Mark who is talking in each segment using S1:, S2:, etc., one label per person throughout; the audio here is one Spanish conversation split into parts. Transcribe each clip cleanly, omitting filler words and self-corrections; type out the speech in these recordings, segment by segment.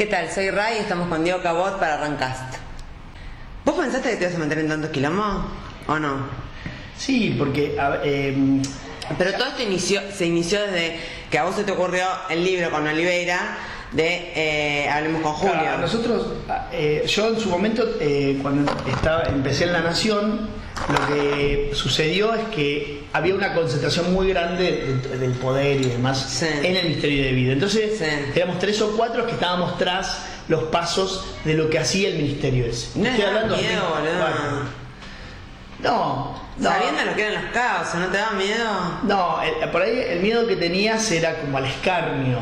S1: ¿Qué tal? Soy Ray y estamos con Diego Cabot para Rancast. ¿Vos pensaste que te ibas a meter en tantos quilombos o no?
S2: Sí, porque...
S1: Pero todo esto se inició desde que a vos se te ocurrió el libro con Oliveira de Hablemos con Julio.
S2: Claro, nosotros, yo en su momento, cuando empecé en La Nación, lo que sucedió es que había una concentración muy grande del poder y demás en el Ministerio de Vida. Entonces éramos 3 o 4 que estábamos tras los pasos de lo que hacía el ministerio ese.
S1: No estoy hablando de miedo, boludo.
S2: No.
S1: Sabiendo lo que eran las causas, ¿no te da miedo?
S2: No, por ahí el miedo que tenías era como al escarnio.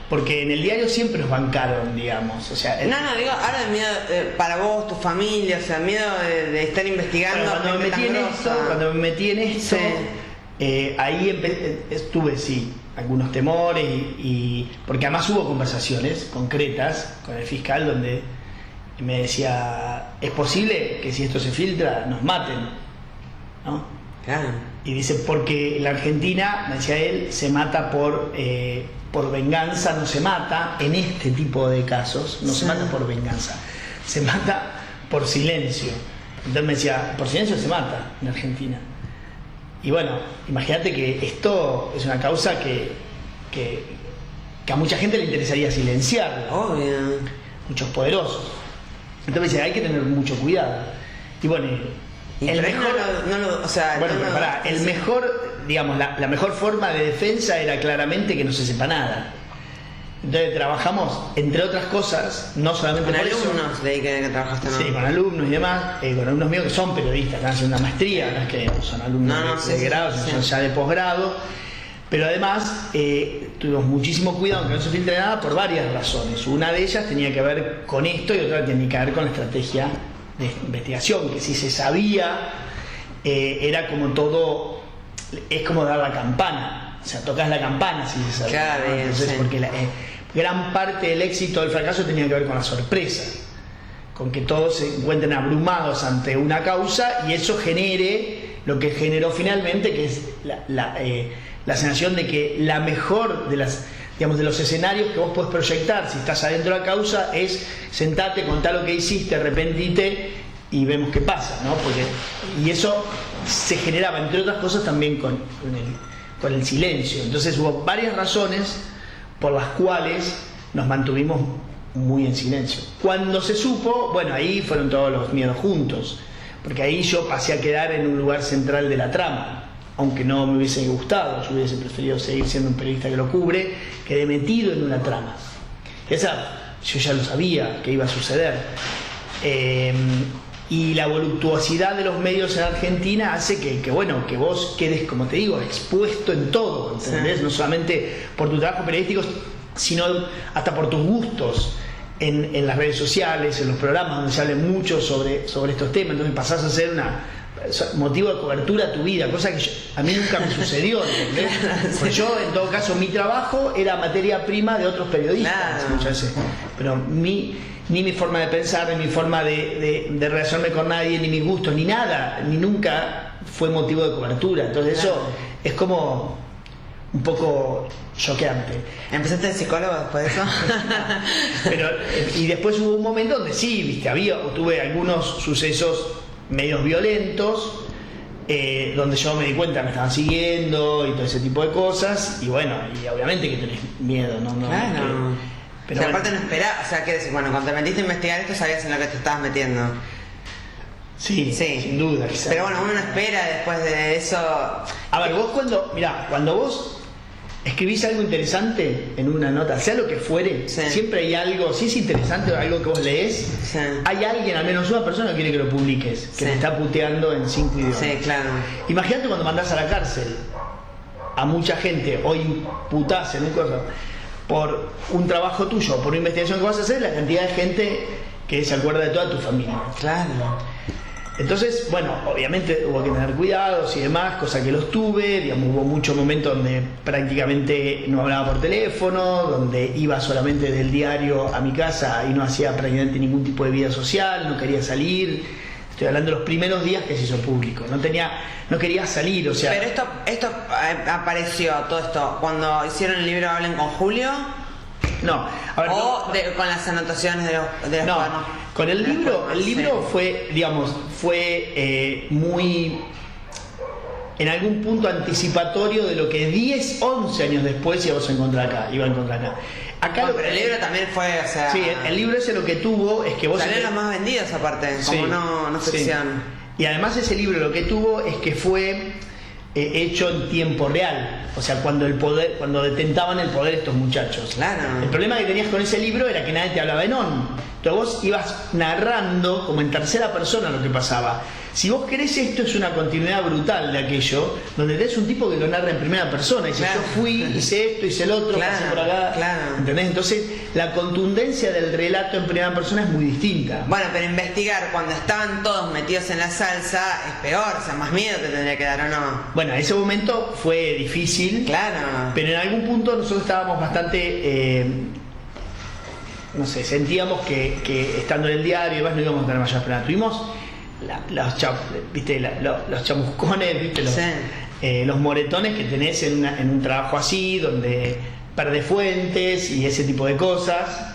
S2: Porque en el diario siempre nos bancaron, digamos. O sea,
S1: no, digo, ahora el miedo para vos, tu familia, o sea, miedo de estar investigando.
S2: Bueno, cuando me metí en esto, ahí tuve, algunos temores, porque además hubo conversaciones concretas con el fiscal donde me decía, es posible que si esto se filtra nos maten, ¿no?
S1: Claro.
S2: Y dice, porque en la Argentina, me decía él, se mata por venganza, no se mata en este tipo de casos, no se mata por venganza, se mata por silencio. Entonces me decía, por silencio se mata en Argentina. Y bueno, imagínate que esto es una causa que a mucha gente le interesaría silenciar.
S1: Obvio.
S2: Muchos poderosos. Entonces me decía, hay que tener mucho cuidado. Y bueno, el mejor, digamos, la mejor forma de defensa era claramente que no se sepa nada. Entonces trabajamos, entre otras cosas, no solamente
S1: con
S2: por
S1: alumnos,
S2: eso,
S1: leí que trabajaste, ¿no?
S2: Sí, con alumnos y demás, con alumnos míos que son periodistas, que están haciendo una maestría, no es que son alumnos de grado, son ya de posgrado. Pero además tuvimos muchísimo cuidado que no se filtre nada por varias razones. Una de ellas tenía que ver con esto y otra tenía que ver con la estrategia de investigación, que si se sabía, era como todo, es como dar la campana, o sea, tocas la campana si se sabía.
S1: Claro,
S2: ¿no? Entonces, porque gran parte del éxito del fracaso tenía que ver con la sorpresa, con que todos se encuentren abrumados ante una causa y eso genere lo que generó finalmente, que es la sensación de que la mejor de los escenarios que vos podés proyectar si estás adentro de la causa es sentarte, contar lo que hiciste, arrepentite y vemos qué pasa, ¿no? Y eso se generaba, entre otras cosas, también con el silencio. Entonces hubo varias razones por las cuales nos mantuvimos muy en silencio. Cuando se supo, bueno, ahí fueron todos los miedos juntos, porque ahí yo pasé a quedar en un lugar central de la trama. Aunque no me hubiese gustado, yo hubiese preferido seguir siendo un periodista que lo cubre, quedé metido en una trama. Esa yo ya lo sabía que iba a suceder. Y la voluptuosidad de los medios en Argentina hace que vos quedes, como te digo, expuesto en todo, ¿entendés? Sí. No solamente por tu trabajo periodístico, sino hasta por tus gustos en las redes sociales, en los programas donde se habla mucho sobre estos temas. Entonces pasás a ser motivo de cobertura a tu vida, cosa que a mí nunca me sucedió, ¿entendés? Porque yo, en todo caso, mi trabajo era materia prima de otros periodistas, muchas veces. Pero ni mi forma de pensar, ni mi forma de relacionarme con nadie, ni mis gustos, ni nada, ni nunca fue motivo de cobertura. Entonces eso es como un poco choqueante.
S1: ¿Empezaste de psicólogo después de eso?
S2: Y después hubo un momento donde sí, viste, tuve algunos sucesos medios violentos, donde yo me di cuenta que me estaban siguiendo y todo ese tipo de cosas, y bueno, y obviamente que tenés miedo, ¿no?
S1: Claro. Pero aparte no esperás, o sea, ¿qué decir? Bueno, cuando te metiste a investigar esto sabías en lo que te estabas metiendo.
S2: Sí, sin duda. Quizás.
S1: Pero bueno, uno no espera después de eso.
S2: A ver, vos cuando vos escribís algo interesante en una nota, sea lo que fuere, siempre hay algo, si es interesante o algo que vos lees, hay alguien, al menos una persona que quiere que lo publiques, que te está puteando en 5 idiomas.
S1: Sí, claro.
S2: Imagínate cuando mandás a la cárcel a mucha gente o imputás en un cosa por un trabajo tuyo, por una investigación que vas a hacer, la cantidad de gente que se acuerda de toda tu familia.
S1: Claro.
S2: Entonces, bueno, obviamente hubo que tener cuidados y demás, cosa que los tuve, digamos, hubo muchos momentos donde prácticamente no hablaba por teléfono, donde iba solamente del diario a mi casa y no hacía prácticamente ningún tipo de vida social, no quería salir. Estoy hablando de los primeros días que se hizo público, no quería salir, o sea...
S1: Pero esto apareció, todo esto, cuando hicieron el libro Hablen con Julio,
S2: No, a ver,
S1: con las anotaciones de los
S2: no,
S1: cuadernos.
S2: con el libro,
S1: Sí.
S2: fue, digamos, muy, en algún punto anticipatorio de lo que 10, 11 años después iba a encontrar acá. Acá
S1: Bueno, pero el libro también fue, o sea...
S2: Sí, el libro ese lo que tuvo es que vos...
S1: Salieron los más vendidos aparte,
S2: Sí,
S1: como no
S2: sí.
S1: ficción.
S2: Y además ese libro lo que tuvo es que fue hecho en tiempo real. O sea, cuando detentaban el poder estos muchachos.
S1: Claro.
S2: El problema que tenías con ese libro era que nadie te hablaba en on. Entonces vos ibas narrando como en tercera persona lo que pasaba. Si vos querés, esto es una continuidad brutal de aquello, donde tenés un tipo que lo narra en primera persona y dice,
S1: Claro.
S2: yo fui, hice esto, hice el otro,
S1: Claro,
S2: pasé por acá.
S1: claro.
S2: ¿Entendés? Entonces la contundencia del relato en primera persona es muy distinta.
S1: Bueno, pero investigar cuando estaban todos metidos en la salsa es peor, o sea, más miedo te tendría que dar, ¿o no?
S2: Bueno, en ese momento fue difícil,
S1: Claro.
S2: pero en algún punto nosotros estábamos bastante, no sé, sentíamos que estando en el diario y demás no íbamos a tener mayor pena. Tuvimos los chamuscones, ¿viste? Los moretones que tenés en un trabajo así, donde perdés fuentes y ese tipo de cosas.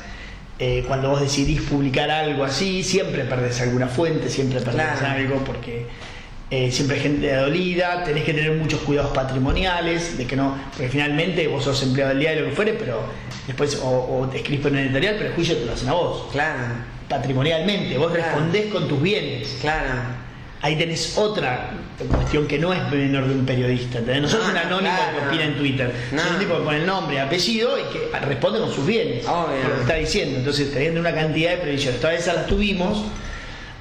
S2: Cuando vos decidís publicar algo así, siempre perdés alguna fuente, siempre perdés algo, porque siempre hay gente dolida, tenés que tener muchos cuidados patrimoniales, de que no, porque finalmente vos sos empleado del diario, lo que fuere, pero después o te escribís por una editorial, pero el juicio te lo hacen a vos.
S1: Claro.
S2: Patrimonialmente, vos respondés con tus bienes.
S1: Claro.
S2: Ahí tenés otra cuestión que no es menor de un periodista. ¿Entendés? No sos un anónimo que opina en Twitter. Sos un tipo que pone el nombre, apellido y que responde con sus bienes.
S1: Obvio.
S2: Por lo que está diciendo. Entonces teniendo una cantidad de previsiones. Todas esas las tuvimos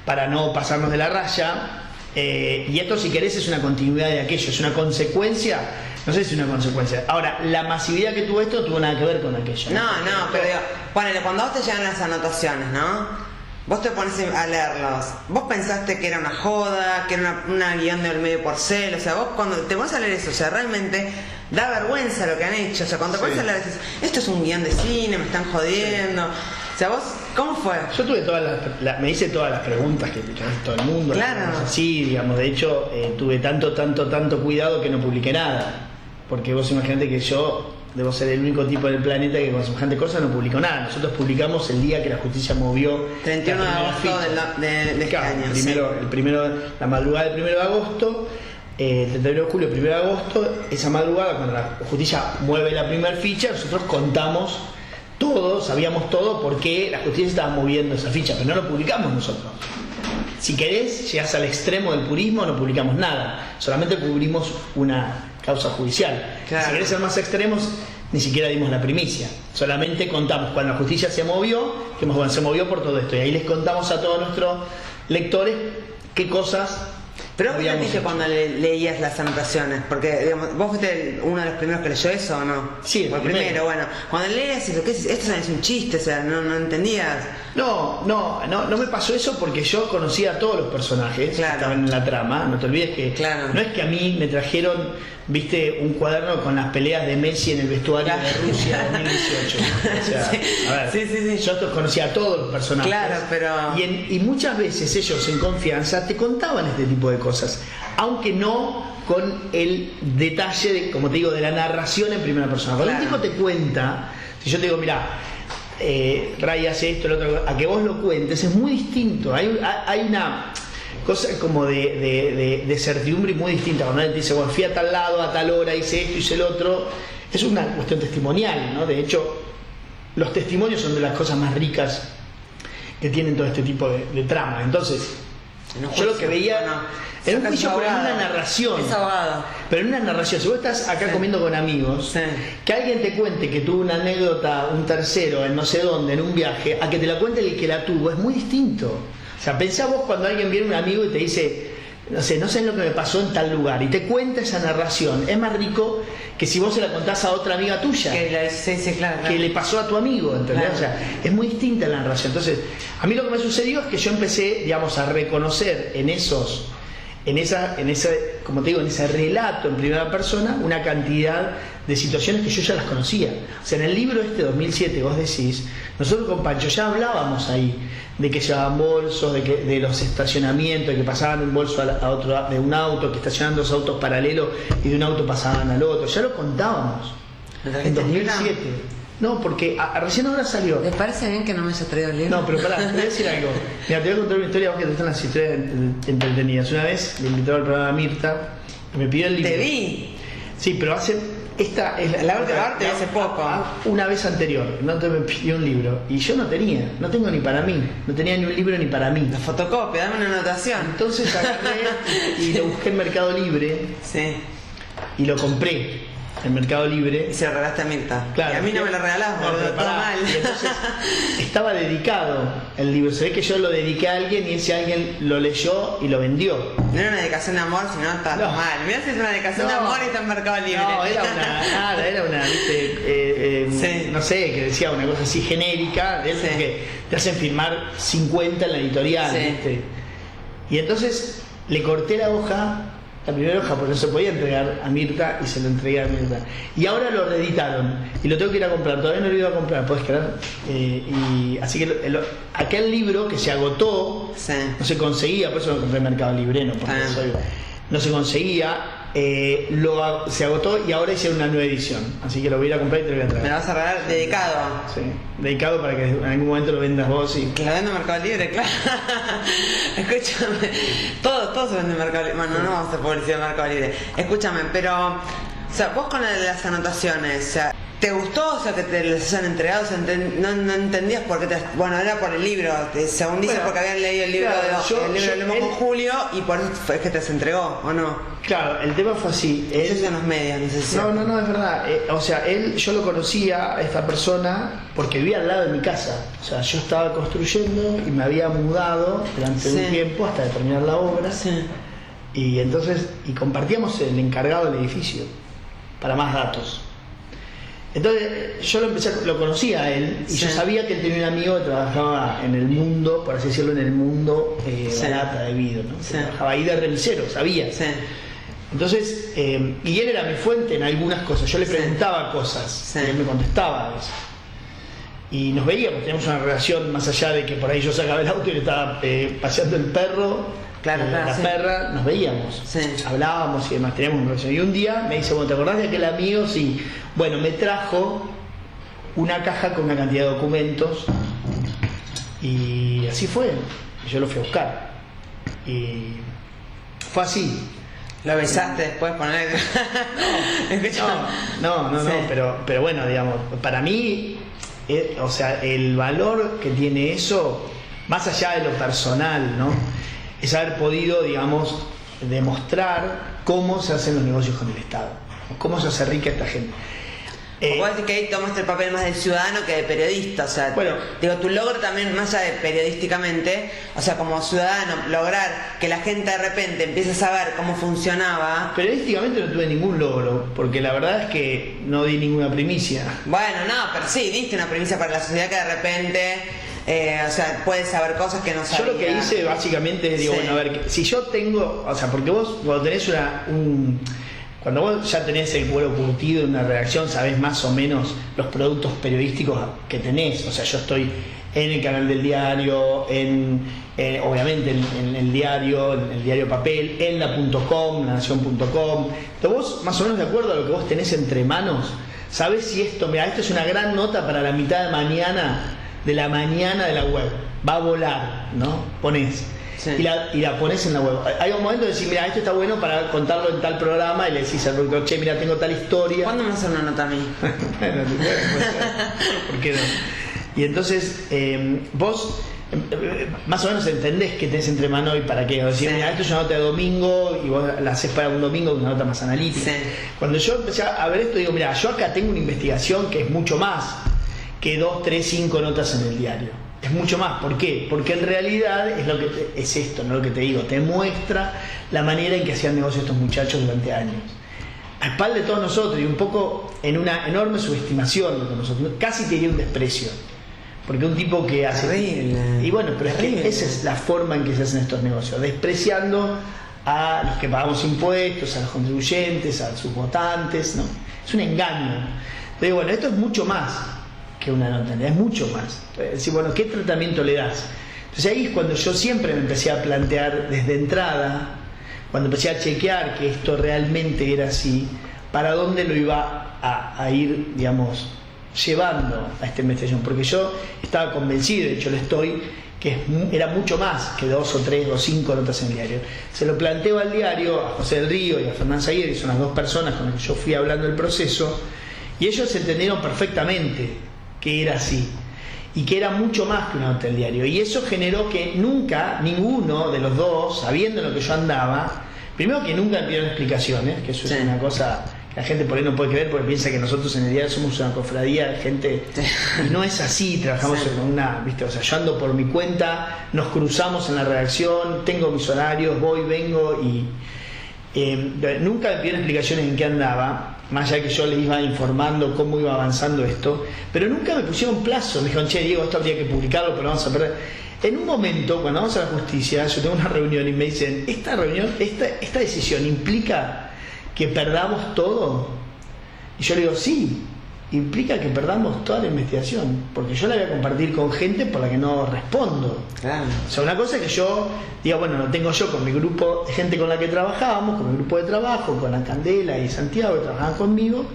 S2: para no pasarnos de la raya. Y esto, si querés, es una continuidad de aquello. Es una consecuencia. No sé si es una consecuencia. Ahora, la masividad que tuvo esto no tuvo nada que ver con aquello.
S1: No, pero digo, ponele, cuando a vos te llegan las anotaciones, ¿no? Vos te pones a leerlos. Vos pensaste que era una joda, que era una guión del medio porcel. O sea, vos cuando te pones a leer eso, o sea, realmente da vergüenza lo que han hecho. O sea, cuando te pones a leer, dices, esto es un guión de cine, me están jodiendo. O sea, vos, ¿cómo fue?
S2: Yo tuve me hice todas las preguntas que hace todo el mundo.
S1: Claro.
S2: Así, digamos, de hecho, tuve tanto cuidado que no publiqué nada. Porque vos imaginate que yo debo ser el único tipo del planeta que con semejante cosa no publicó nada.Nosotros publicamos el día que la justicia movió
S1: 31 de agosto de este año.
S2: La madrugada del 1 de agosto, 31 de julio, 1 de agosto, esa madrugada, cuando la justicia mueve la primera ficha, nosotros contamos todo, sabíamos todo, porque la justicia estaba moviendo esa ficha, pero no lo publicamos nosotros. Si querés, llegás al extremo del purismo, no publicamos nada, solamente cubrimos una causa judicial.
S1: Claro.
S2: Si querés ser más extremos, ni siquiera dimos la primicia, solamente contamos cuando la justicia se movió, se movió por todo esto, y ahí les contamos a todos nuestros lectores qué cosas.
S1: Pero vos dijiste cuando leías las anotaciones, porque digamos, vos fuiste uno de los primeros que leyó eso, ¿o no?
S2: Sí, el
S1: primero. Bueno, cuando leías eso, ¿qué es? Esto es un chiste, o sea, no entendías.
S2: No me pasó eso porque yo conocía a todos los personajes que estaban en la trama. No te olvides que no es que a mí me trajeron, viste, un cuaderno con las peleas de Messi en el vestuario de Rusia 2018. O sea, a ver, yo conocía a todos los personajes.
S1: Claro, pero...
S2: Y muchas veces ellos en confianza te contaban este tipo de cosas, aunque no con el detalle, de, como te digo, de la narración en primera persona. Cuando un tipo te cuenta, si yo te digo, mirá, Ray hace esto, el otro, a que vos lo cuentes, es muy distinto. Hay una cosa como de certidumbre muy distinta. Cuando alguien te dice, bueno, fui a tal lado, a tal hora, hice esto, hice el otro, es una cuestión testimonial, ¿no? De hecho, los testimonios son de las cosas más ricas que tienen todo este tipo de trama. Entonces, yo lo que veía era un juicio, pero en una narración.
S1: Es abogado.
S2: Pero en una narración, si vos estás acá comiendo con amigos, que alguien te cuente que tuvo una anécdota, un tercero, en no sé dónde, en un viaje, a que te la cuente el que la tuvo, es muy distinto. O sea, pensá vos cuando alguien viene un amigo y te dice, no sé lo que me pasó en tal lugar, y te cuenta esa narración. Es más rico que si vos se la contás a otra amiga tuya, que le pasó a tu amigo, ¿entendés? Claro. O sea, es muy distinta la narración. Entonces, a mí lo que me sucedió es que yo empecé, digamos, a reconocer en ese, como te digo, en ese relato en primera persona, una cantidad de situaciones que yo ya las conocía. O sea, en el libro 2007, vos decís, nosotros con Pancho ya hablábamos ahí de que llevaban bolsos, de los estacionamientos, de que pasaban un bolso a otro, de un auto, que estacionaban dos autos paralelos y de un auto pasaban al otro. Ya lo contábamos en 2007. No, porque recién ahora salió.
S1: ¿Les parece bien que no me haya traído el libro?
S2: No, pero pará, te voy a decir algo. Mira, te voy a contar una historia, vos que te gustan las historias entretenidas. Una vez le invitó al programa a Mirta y me pidió el libro.
S1: Te vi.
S2: Sí, pero esta es
S1: la última parte hace poco.
S2: Una vez anterior, no te me pidió un libro. Y yo no tengo ni para mí. No tenía ni un libro ni para mí.
S1: La fotocopia, dame una anotación.
S2: Entonces agarré y lo busqué en Mercado Libre.
S1: Sí.
S2: Y lo compré en Mercado Libre.
S1: Y se lo regalaste a Mirta.
S2: Claro.
S1: Y a mí no me lo regalás,
S2: no,
S1: boludo, todo mal.
S2: Y entonces estaba dedicado el libro. Se ve que yo lo dediqué a alguien y ese alguien lo leyó y lo vendió.
S1: No era una dedicación de amor, sino está mal. Mirá si es una dedicación de amor y está en Mercado Libre.
S2: No, era una, ¿viste?
S1: Sí.
S2: No sé, que decía una cosa así genérica, de esas que te hacen firmar 50 en la editorial,
S1: Sí.
S2: ¿viste? Y entonces le corté la hoja, la primera hoja, porque no se podía entregar a Mirta y se lo entregué a Mirta. Y ahora lo reeditaron y lo tengo que ir a comprar, todavía no lo he ido a comprar, ¿puedes creer? Y así que aquel libro que se agotó,
S1: Sí.
S2: no se conseguía, por eso lo compré en Mercado Libre, no, porque no se conseguía. Se agotó y ahora hicieron una nueva edición, así que lo voy a ir a comprar y te lo voy a traer.
S1: Me lo vas a regalar dedicado.
S2: Sí, dedicado para que en algún momento lo vendas vos y...
S1: Que lo vendo en Mercado Libre, claro. Escúchame, todo se vende en Mercado Libre. Bueno, no vamos a hacer publicidad en Mercado Libre. Escúchame, pero, o sea, vos con las anotaciones, o sea, ¿te gustó? O sea, que te las hayan entregado, o sea, no entendías por qué bueno, era por el libro, según dice, porque habían leído el libro de Lomo con Julio y por eso fue que te las entregó, ¿o no?
S2: Claro, el tema fue así.
S1: Eso es en los medios, no sé si...
S2: No, es verdad. O sea, yo lo conocía, a esta persona, porque vivía al lado de mi casa. O sea, yo estaba construyendo y me había mudado durante un tiempo hasta terminar la obra.
S1: Sí.
S2: Y entonces, compartíamos el encargado del edificio, para más datos. Entonces yo lo conocía a él y yo sabía que él tenía un amigo que trabajaba en el mundo, por así decirlo, en el mundo barata de vidrio, ¿no? Trabajaba ahí de remisero, sabía.
S1: Sí.
S2: Entonces, y él era mi fuente en algunas cosas, yo le preguntaba cosas y él me contestaba a veces. Y nos veíamos, teníamos una relación más allá de que por ahí yo sacaba el auto y le estaba paseando el perro. La perra, nos veíamos, hablábamos y demás, teníamos una relación. Y un día me dice, bueno, ¿te acordás de aquel amigo? Sí. Bueno, me trajo una caja con una cantidad de documentos y así fue. Yo lo fui a buscar. Y fue así.
S1: ¿Lo besaste después?
S2: No, pero bueno, digamos, para mí, o sea, el valor que tiene eso, más allá de lo personal, ¿no? Es haber podido, digamos, demostrar cómo se hacen los negocios con el Estado, cómo se hace rica esta gente.
S1: Vos decís que ahí tomaste el papel más del ciudadano que de periodista, o sea,
S2: bueno,
S1: digo, tu logro también, más allá de periodísticamente, o sea, como ciudadano, lograr que la gente de repente empiece a saber cómo funcionaba.
S2: Periodísticamente no tuve ningún logro, porque la verdad es que no di ninguna primicia.
S1: Bueno, no, pero sí, diste una primicia para la sociedad que de repente... o sea, puedes saber cosas que no sabías.
S2: Yo lo que hice básicamente es, digo, bueno, a ver, si yo tengo, o sea, porque vos cuando tenés cuando vos ya tenés el cuero curtido en una redacción, sabés más o menos los productos periodísticos que tenés. O sea, yo estoy en el canal del diario, obviamente en el diario papel, en la.com, la.nación.com. Entonces vos, más o menos de acuerdo a lo que vos tenés entre manos, sabés si esto es una gran nota para la mitad de la mañana de la web, va a volar, ¿no? Ponés y la ponés en la web. Hay un momento de decir, mira, esto está bueno para contarlo en tal programa y le decís al productor, che, mira, tengo tal historia.
S1: ¿Cuándo me hace una nota a mí?
S2: Bueno, ¿por qué no? Y entonces vos más o menos entendés que tenés entre mano y para qué. O decir, mira, esto es una nota de domingo y vos la haces para un domingo, una nota más analítica. Cuando yo empecé a ver esto, digo, mira, yo acá tengo una investigación que es mucho más que 2, 3, 5 notas en el diario. Es mucho más. ¿Por qué? Porque en realidad es esto, no lo que te digo, te muestra la manera en que hacían negocio estos muchachos durante años. A espalda de todos nosotros y un poco en una enorme subestimación de nosotros, casi te diría un desprecio. Porque un tipo que hace...
S1: Terrible.
S2: Y bueno, pero es que esa es la forma en que se hacen estos negocios, despreciando a los que pagamos impuestos, a los contribuyentes, a sus votantes, ¿no? Es un engaño. Pero bueno, esto es mucho más que una nota, es mucho más. Entonces, decir, bueno, ¿qué tratamiento le das? Entonces ahí es cuando yo siempre me empecé a plantear desde entrada, cuando empecé a chequear que esto realmente era así, para dónde lo iba a ir, digamos, llevando a esta investigación, porque yo estaba convencido, de hecho lo estoy, que era mucho más que 2 o 3 o 5 notas en el diario. Se lo planteo al diario, a José del Río y a Fernán Zaguer, que son las 2 personas con las que yo fui hablando del proceso, y ellos entendieron perfectamente que era así, y que era mucho más que una nota del diario. Y eso generó que nunca, ninguno de los dos, sabiendo lo que yo andaba, primero que nunca me pidieron explicaciones, que eso es una cosa que la gente por ahí no puede creer, porque piensa que nosotros en el diario somos una cofradía de gente, y no es así, trabajamos con una, ¿viste? O sea, yo ando por mi cuenta, nos cruzamos en la redacción, tengo mis horarios, voy, vengo, y nunca me pidieron explicaciones en qué andaba, más allá de que yo les iba informando cómo iba avanzando esto, pero nunca me pusieron plazo. Me dijeron, che, Diego, esto habría que publicarlo, pero vamos a perder. En un momento, cuando vamos a la justicia, yo tengo una reunión y me dicen, esta reunión, esta decisión implica que perdamos todo. Y yo le digo, sí, implica que perdamos toda la investigación, porque yo la voy a compartir con gente por la que no respondo.
S1: Claro.
S2: O sea, una cosa es que yo diga, bueno, lo tengo yo con mi grupo de gente con la que trabajábamos, con mi grupo de trabajo, con la Candela y Santiago que trabajaban conmigo,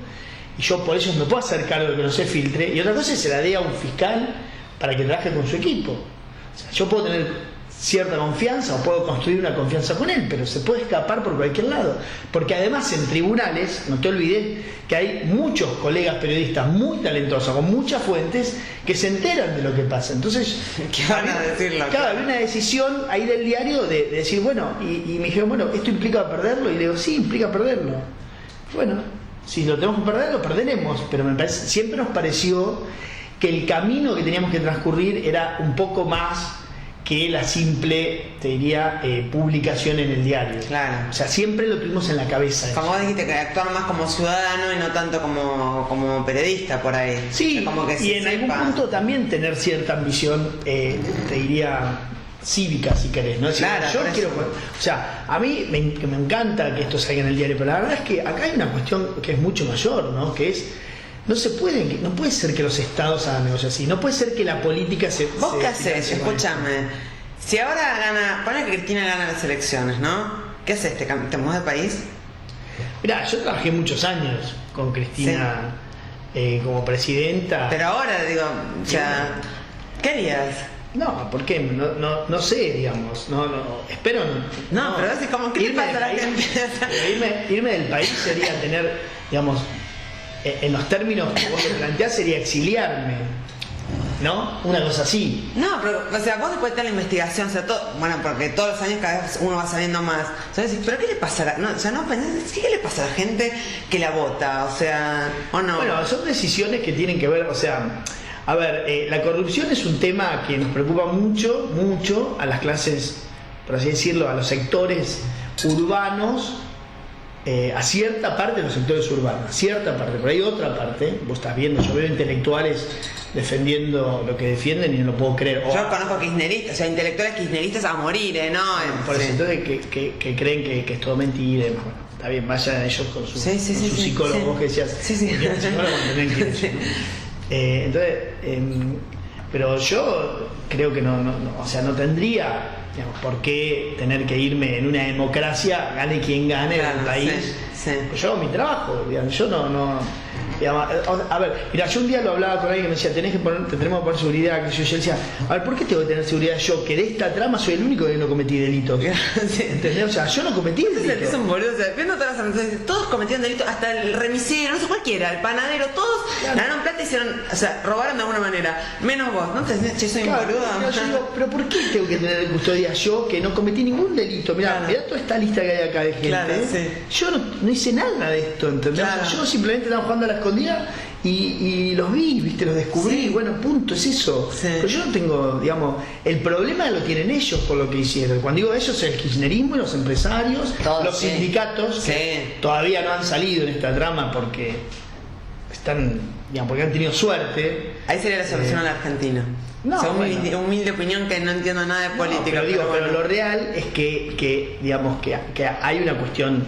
S2: y yo por eso me puedo hacer cargo de que no se filtre. Y otra cosa es que se la dé a un fiscal para que trabaje con su equipo. O sea, yo puedo tener cierta confianza o puedo construir una confianza con él, pero se puede escapar por cualquier lado, porque además en tribunales, no te olvides que hay muchos colegas periodistas muy talentosos, con muchas fuentes, que se enteran de lo que pasa. Entonces,
S1: ¿qué van a decirlo?
S2: Claro, había una decisión ahí del diario de decir, bueno, y me dijeron, bueno, ¿esto implica perderlo? Y le digo, sí, implica perderlo. Bueno, si lo tenemos que perder, lo perderemos, pero siempre nos pareció que el camino que teníamos que transcurrir era un poco más que la simple, te diría, publicación en el diario.
S1: Claro.
S2: O sea, siempre lo tuvimos en la cabeza.
S1: Como vos dijiste, que actuar más como ciudadano y no tanto como periodista por ahí.
S2: Sí,
S1: como que
S2: y en algún punto también tener cierta ambición, te diría, cívica, si querés, ¿no? Es decir,
S1: claro,
S2: yo quiero, o sea, a mí me encanta que esto salga en el diario, pero la verdad es que acá hay una cuestión que es mucho mayor, ¿no? Que es, no puede ser que los estados hagan negocios así, no puede ser que la política se...
S1: ¿Vos qué haces? Escúchame, si ahora gana, pone que Cristina gana las elecciones, ¿no? ¿Qué haces? ¿Te mudas de país?
S2: Mirá, yo trabajé muchos años con Cristina como presidenta.
S1: Pero ahora, digo, o sea, ¿qué harías?
S2: No, ¿por qué? No sé, digamos. Espero.
S1: No, pero es como, ¿qué le pasa a la gente?
S2: Irme del país sería tener, digamos, en los términos que vos lo planteás, sería exiliarme, ¿no? Una cosa así.
S1: No, pero, o sea, vos después de la investigación, o sea, bueno, porque todos los años cada vez uno va sabiendo más. ¿Sabes? ¿Pero qué le pasa a la, no, o sea, no pensás, ¿qué le pasa a la gente que la vota? O sea, ¿o no?
S2: Bueno, son decisiones que tienen que ver, o sea, a ver, la corrupción es un tema que nos preocupa mucho a las clases, por así decirlo, a los sectores urbanos, a cierta parte de los sectores urbanos, cierta parte, pero hay otra parte, vos estás viendo, yo veo intelectuales defendiendo lo que defienden y no lo puedo creer.
S1: Yo conozco kirchneristas, o sea, intelectuales kirchneristas a morir, ¿no?
S2: Por eso, entonces que creen que es todo mentira, bueno, está bien, vayan ellos con su psicólogo, vos que decías, el psicólogo también quiere decir, ¿no? Entonces, pero yo creo que o sea, no tendría, digamos, por qué tener que irme en una democracia, gane quien gane, claro, en el país. Pues yo hago mi trabajo, digamos, yo digamos, a ver, mira, yo un día lo hablaba con alguien que me decía, tendremos que poner seguridad, que yo decía, a ver, ¿por qué tengo que tener seguridad yo, que de esta trama soy el único que no cometí delitos? ¿Entendés? O sea, yo no cometí delitos.
S1: Es un boludo, o sea, viendo todas las anotaciones, todos cometieron delitos, hasta el remisero, no sé cualquiera, el panadero, todos ganaron plata y hicieron, o sea, robaron de alguna manera, menos vos, ¿no? Che, soy un boludo.
S2: Yo digo, pero ¿por qué tengo que tener custodia yo, que no cometí ningún delito? Mirá, mirá toda esta lista que hay acá de gente. Yo no hice nada de esto, ¿entendés? O sea, yo simplemente estaba jugando a la escondida y los vi, ¿viste? Los descubrí, bueno, punto, es eso. Pero yo no tengo, digamos, el problema lo tienen ellos por lo que hicieron. Cuando digo ellos, el kirchnerismo, los empresarios, los sindicatos, que todavía no han salido en esta trama porque están, digamos, porque han tenido suerte.
S1: Ahí sería la solución a la Argentina. No, o sea, humilde opinión, que no entiendo nada de política.
S2: Pero lo real es que digamos, que hay una cuestión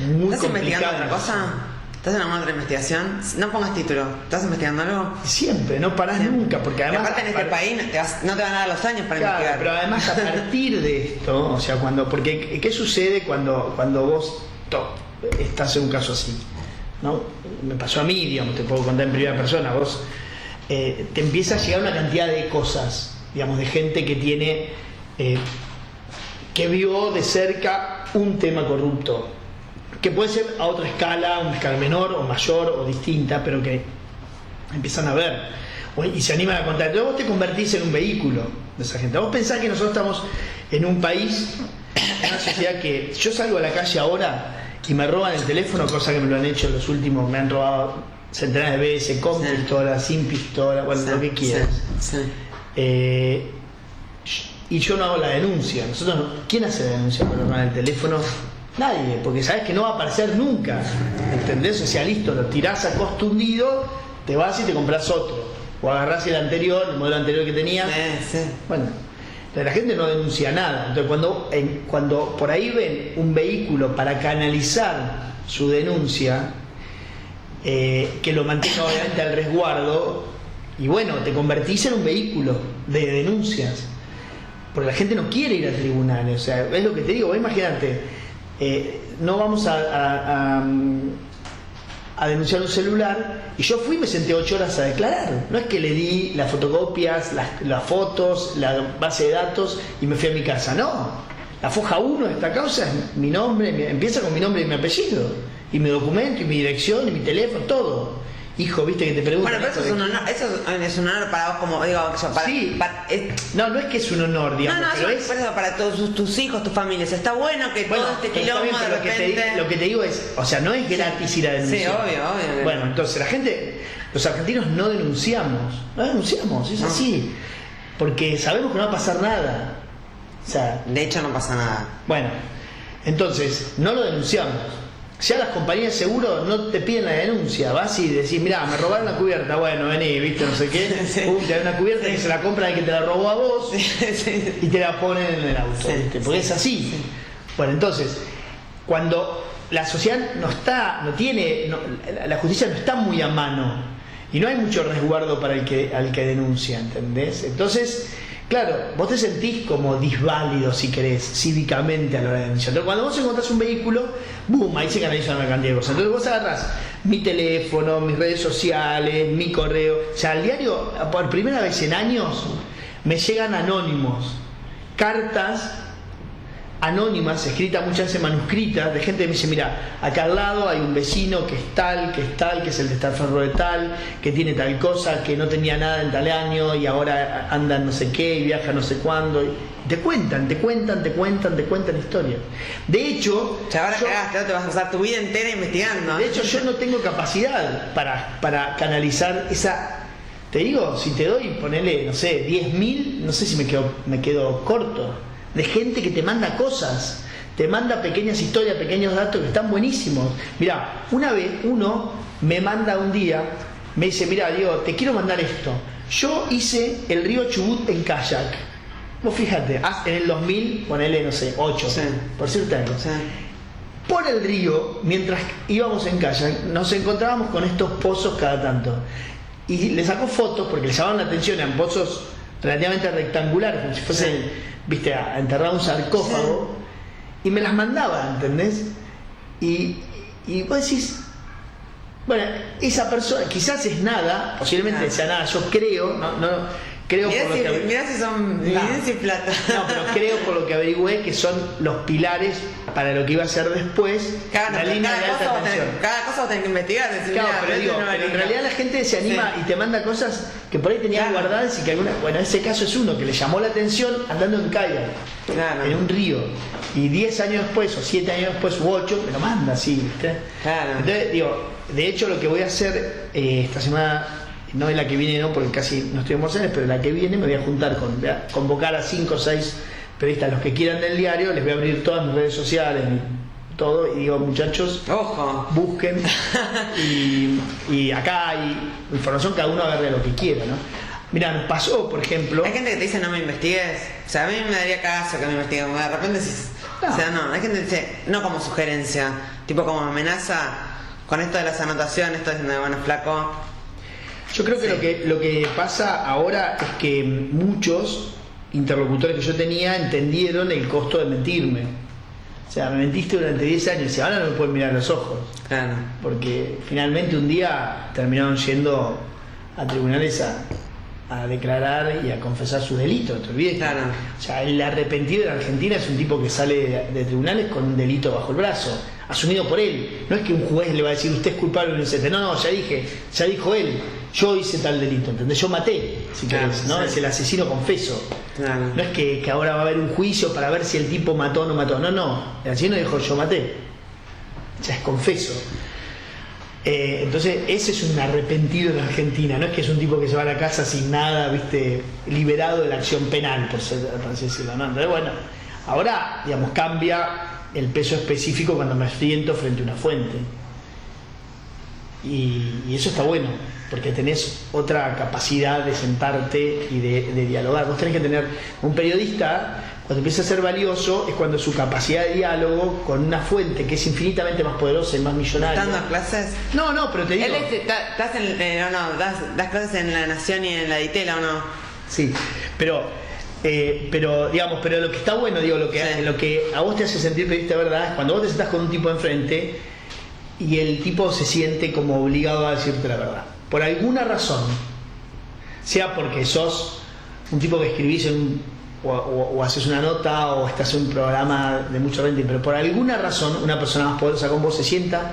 S2: muy
S1: ¿Estás investigando otra cosa? ¿Estás en una otra investigación? No pongas título. ¿Estás investigando algo?
S2: Siempre, no parás nunca, porque además...
S1: Y aparte en este país no te van a dar los años para investigar.
S2: Pero además a partir de esto, o sea, porque ¿qué sucede cuando vos estás en un caso así? ¿no? Me pasó a mí, digamos, te puedo contar en primera persona, vos te empieza a llegar una cantidad de cosas, digamos, de gente que tiene, que vio de cerca un tema corrupto, que puede ser a otra escala, una escala menor o mayor o distinta, pero que empiezan a ver y se animan a contar. Entonces vos te convertís en un vehículo de esa gente. Vos pensás que nosotros estamos en un país, en una sociedad que yo salgo a la calle ahora y me roban el teléfono, cosa que me lo han hecho los últimos, me han robado centenares de veces, con pistola, sin pistola, bueno, lo que quieras. Y yo no hago la denuncia. Nosotros ¿quién hace la denuncia por robar el teléfono? Nadie, porque sabes que no va a aparecer nunca, ¿entendés? O sea, listo, lo tirás a costo hundido, te vas y te compras otro, o agarrás el anterior, el modelo anterior que tenías. Bueno, la gente no denuncia nada. Entonces cuando por ahí ven un vehículo para canalizar su denuncia, que lo mantenga obviamente al resguardo, y bueno, te convertís en un vehículo de denuncias, porque la gente no quiere ir a tribunales. O sea, es lo que te digo, vos imagínate, no vamos a denunciar un celular, y yo fui y me senté 8 horas a declarar. No es que le di las fotocopias, las fotos, la base de datos y me fui a mi casa, no. La foja 1 de esta causa es mi nombre, empieza con mi nombre y mi apellido, y mi documento, y mi dirección, y mi teléfono, todo. Hijo, viste que te preguntan.
S1: Bueno, pero eso es un honor para vos, como digo, para,
S2: sí. No es que es un honor, digamos.
S1: No, pero es para todos tus hijos, tus familias. Está bueno que todo este quilombo bien, de repente.
S2: Lo que te digo es, o sea, no es gratis ir a denunciar.
S1: Sí, obvio.
S2: Bueno, entonces los argentinos no denunciamos, es así. Porque sabemos que no va a pasar nada. O sea,
S1: de hecho no pasa nada.
S2: Bueno, entonces, no lo denunciamos. Ya las compañías de seguro no te piden la denuncia, vas y decís, mirá, me robaron la cubierta, bueno, vení, viste, no sé qué, te dan una cubierta que se la compra el que te la robó a vos y te la ponen en el auto, ¿viste? Porque es así. Bueno, entonces, cuando la sociedad la justicia no está muy a mano y no hay mucho resguardo para al que denuncia, ¿entendés? Entonces, claro, vos te sentís como disválido, si querés, cívicamente a la hora de denunciar. Entonces, cuando vos encontrás un vehículo, ¡boom!, ahí se canaliza una cantidad de cosas. Entonces vos agarrás mi teléfono, mis redes sociales, mi correo. O sea, al diario, por primera vez en años, me llegan anónimos, cartas anónimas, escritas muchas veces manuscritas, de gente que me dice, mira, acá al lado hay un vecino que es tal, que es el de Estaferro de tal, que tiene tal cosa, que no tenía nada en tal año y ahora anda no sé qué y viaja no sé cuándo. Y te cuentan historias. De hecho,
S1: o sea, ahora cagaste, te vas a pasar tu vida entera investigando.
S2: De hecho, yo no tengo capacidad para canalizar esa. Te digo, si te doy, ponele, no sé, 10.000, no sé si me quedo corto. De gente que te manda cosas, te manda pequeñas historias, pequeños datos que están buenísimos. Mirá, una vez uno me manda un día, me dice, mirá, Diego, te quiero mandar esto. Yo hice el río Chubut en kayak. Vos fíjate, en el 2000, ponele, no sé, 8, por cierto algo. Por el río, mientras íbamos en kayak, nos encontrábamos con estos pozos cada tanto. Y le sacó fotos porque le llamaban la atención, eran pozos relativamente rectangulares, como si fuesen, viste, a enterrar un sarcófago, y me las mandaba, ¿entendés? Y vos decís, bueno, esa persona quizás es nada, posiblemente sea nada, yo creo, creo
S1: mirá
S2: por lo que
S1: mirá si son evidencia y plata.
S2: No, pero creo por lo que averigüé que son los pilares para lo que iba a ser después la línea de alta tensión.
S1: Cada cosa vos tenés que investigar.
S2: Claro, pero en realidad la gente se anima y te manda cosas que por ahí tenías guardadas y que bueno, ese caso es uno que le llamó la atención andando en kayak, en un río, y 10 años después o 7 años después u 8 me lo manda así, ¿viste? Entonces digo, de hecho lo que voy a hacer esta semana, no es la que viene, no, porque casi no estoy en Morcenes, pero la que viene me voy a juntar voy a convocar a 5 o 6 periodistas, los que quieran del diario, les voy a abrir todas mis redes sociales, todo, y digo, muchachos,
S1: ojo,
S2: busquen, y acá hay información, cada uno agarre lo que quiera, ¿no? Mira, nos pasó, por ejemplo.
S1: Hay gente que te dice no me investigues, o sea, a mí me daría caso que me investiguen, de repente decís, no. O sea, no, hay gente que dice, no como sugerencia, tipo como amenaza, con esto de las anotaciones, esto diciendo, bueno, flaco.
S2: Yo creo que lo que pasa ahora es que muchos interlocutores que yo tenía entendieron el costo de mentirme. sea, me mentiste durante 10 años y ahora no me pueden mirar a los ojos.
S1: Claro.
S2: Porque finalmente un día terminaron yendo a tribunales a declarar y a confesar sus delitos, te olvides.
S1: Claro.
S2: O sea, el arrepentido en Argentina es un tipo que sale de tribunales con un delito bajo el brazo, asumido por él. No es que un juez le va a decir usted es culpable o inocente. No, ya dijo él, yo hice tal delito, ¿entendés? Yo maté, si querés, ¿no?
S1: Sí.
S2: Es el asesino confeso.
S1: Claro.
S2: No es que ahora va a haber un juicio para ver si el tipo mató o no mató. No, el asesino dijo yo maté. Ya es confeso. Entonces ese es un arrepentido en Argentina, no es que es un tipo que se va a la casa sin nada, viste, liberado de la acción penal, por así decirlo, ¿no? Entonces bueno, ahora digamos cambia el peso específico cuando me siento frente a una fuente y eso está bueno porque tenés otra capacidad de sentarte y de dialogar. Vos tenés que tener un periodista. Cuando empieza a ser valioso es cuando su capacidad de diálogo con una fuente que es infinitamente más poderosa y más millonaria.
S1: ¿Estás dando clases?
S2: No, pero te digo.
S1: ¿Das clases en La Nación y en la Ditela o no?
S2: Sí, pero digamos, pero lo que está bueno, digo, lo que a vos te hace sentir periodista de verdad es cuando vos te sentás con un tipo enfrente y el tipo se siente como obligado a decirte la verdad. Por alguna razón, sea porque sos un tipo que escribís o haces una nota o estás en un programa de mucho rating, pero por alguna razón una persona más poderosa con vos se sienta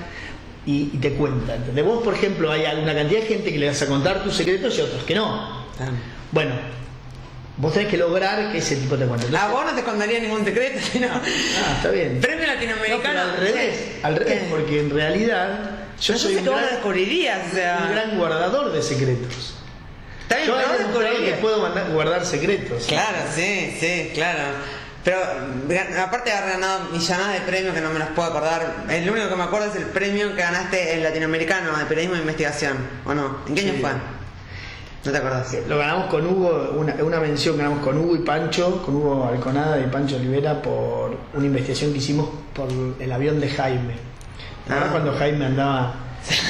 S2: y te cuenta, ¿entendés? Vos, por ejemplo, hay alguna cantidad de gente que le vas a contar tus secretos y otros que no. Bueno, vos tenés que lograr que ese tipo te cuente. Entonces,
S1: vos no te contaría ningún secreto, sino...
S2: está bien.
S1: Premio latinoamericano.
S2: No, al revés, porque en realidad yo soy un
S1: que vos lo descubrirías, o sea...
S2: un gran guardador de secretos.
S1: Está bien,
S2: yo
S1: pero
S2: he demostrado que puedo guardar secretos.
S1: Claro, sí, claro. Pero aparte de haber ganado millonadas de premios que no me los puedo acordar, el único que me acuerdo es el premio que ganaste el latinoamericano de periodismo de investigación, ¿o no? ¿En qué año fue? ¿No te acordás?
S2: Lo ganamos con Hugo, una mención ganamos con Hugo y Pancho, con Hugo Alconada y Pancho Olivera por una investigación que hicimos por el avión de Jaime. Ahora cuando Jaime andaba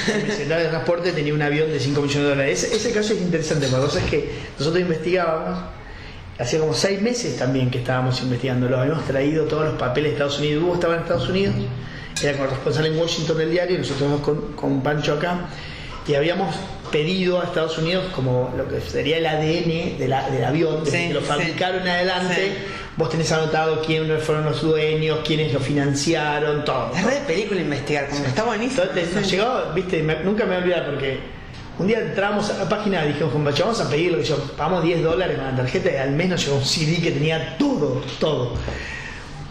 S2: en el secretario de transporte tenía un avión de 5 millones de dólares. Ese caso es interesante, porque vos sabés que nosotros investigábamos, hacía como 6 meses también que estábamos investigándolo, habíamos traído todos los papeles de Estados Unidos. Hugo estaba en Estados Unidos, era corresponsal en Washington del diario, nosotros con Pancho acá, y habíamos pedido a Estados Unidos como lo que sería el ADN del avión, desde que lo fabricaron en adelante. Sí. Vos tenés anotado quiénes fueron los dueños, quiénes lo financiaron, todo.
S1: Es re de película investigar, como que está buenísimo.
S2: Entonces nos llegó, viste, nunca me voy a olvidar porque un día entramos a la página y dijimos, vamos a pedir lo que yo, pagamos $10 con la tarjeta y al menos llegó un CD que tenía todo.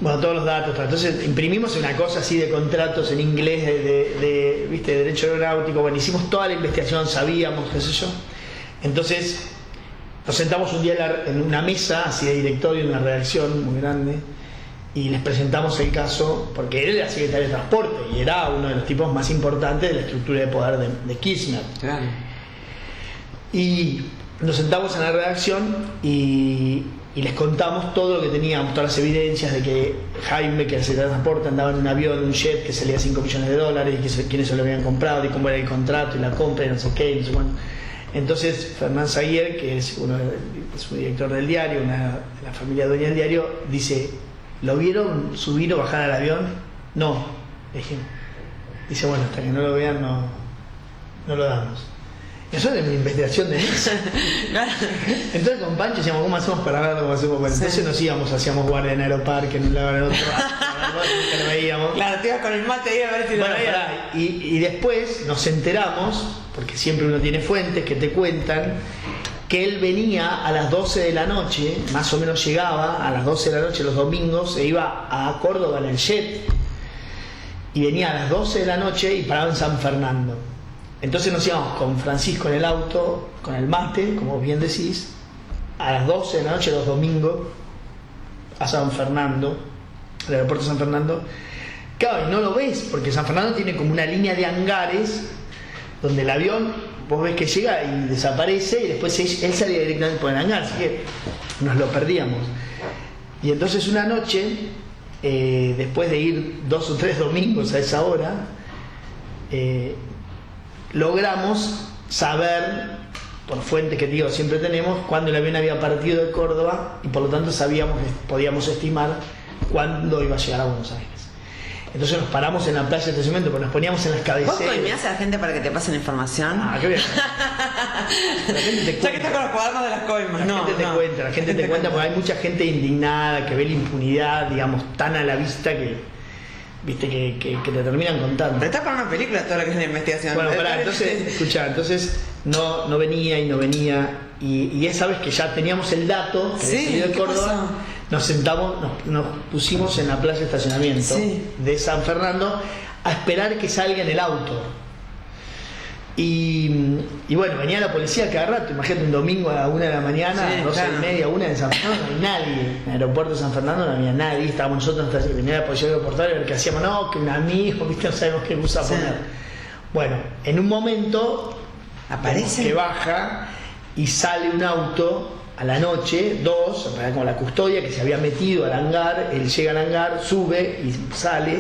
S2: Bueno, todos los datos. Entonces imprimimos una cosa así de contratos en inglés ¿viste? De derecho aeronáutico. Bueno, hicimos toda la investigación, sabíamos, qué sé yo. Entonces nos sentamos un día en una mesa así de directorio, en una redacción muy grande, y les presentamos el caso, porque él era secretario de transporte y era uno de los tipos más importantes de la estructura de poder de Kirchner.
S1: Claro.
S2: Y nos sentamos en la redacción y les contamos todo lo que teníamos, todas las evidencias de que Jaime, que era el secretario de transporte, andaba en un avión, un jet que salía 5 millones de dólares, y quiénes se lo habían comprado, y cómo era el contrato y la compra y no sé qué, y no sé cuánto. Entonces Fernán Zaguier, que es su director del diario, de la familia dueña del diario, dice, ¿lo vieron subir o bajar al avión? No. Dice, bueno, hasta que no lo vean no lo damos. Eso es una investigación de eso. Entonces con Pancho decíamos, ¿cómo hacemos para verlo? ¿Cómo hacemos? Bueno, entonces nos íbamos, hacíamos guardia en Aeroparque, en un lado en otro, nunca lo veíamos.
S1: Claro, te ibas con el mate ahí a ver si lo veías.
S2: Y después nos enteramos, porque siempre uno tiene fuentes que te cuentan, que él venía a las 12 de la noche, más o menos llegaba a las 12 de la noche los domingos, se iba a Córdoba en el jet, y venía a las 12 de la noche y paraba en San Fernando. Entonces nos íbamos con Francisco en el auto, con el mate, como bien decís, a las 12 de la noche los domingos a San Fernando, al aeropuerto de San Fernando. Claro, y no lo ves, porque San Fernando tiene como una línea de hangares donde el avión, vos ves que llega y desaparece, y después él salía directamente por el hangar, así que nos lo perdíamos. Y entonces una noche, después de ir 2 o 3 domingos a esa hora, logramos saber, por fuentes que digo siempre tenemos, cuándo el avión había partido de Córdoba, y por lo tanto podíamos estimar cuándo iba a llegar a Buenos Aires. Entonces nos paramos en la playa de estacionamiento, porque nos poníamos en las
S1: ¿Vos
S2: cabeceras.
S1: coimeás a la gente para que te pasen información?
S2: Ah, qué bien. La gente te
S1: Ya que estás con los cuadernos de las coimas,
S2: La gente te cuenta, porque hay mucha gente indignada que ve la impunidad, digamos, tan a la vista que, viste, que te terminan contando.
S1: Pero está para una película todo lo que es la investigación.
S2: Bueno, pará, entonces, escuchá, entonces no venía, y esa vez que ya teníamos el dato, que
S1: Sí,
S2: había salido de
S1: ¿qué
S2: Córdoba,
S1: pasó?
S2: nos sentamos, nos pusimos en la plaza de estacionamiento
S1: Sí.
S2: de San Fernando a esperar que salga en el auto. Y bueno, venía la policía cada rato, imagínate un domingo a la 1 de la mañana,
S1: Sí,
S2: 12:30, 1 en San Fernando, no hay nadie. En el aeropuerto de San Fernando no había nadie, estábamos nosotros, venía la policía aeroportuaria a ver qué hacíamos, no, que un amigo, ¿viste? No sabemos qué usa
S1: Sí.
S2: poner. Bueno, en un momento
S1: ¿Aparece?
S2: que baja y sale un auto a la noche, dos, en realidad como la custodia, que se había metido al hangar, él llega al hangar, sube y sale.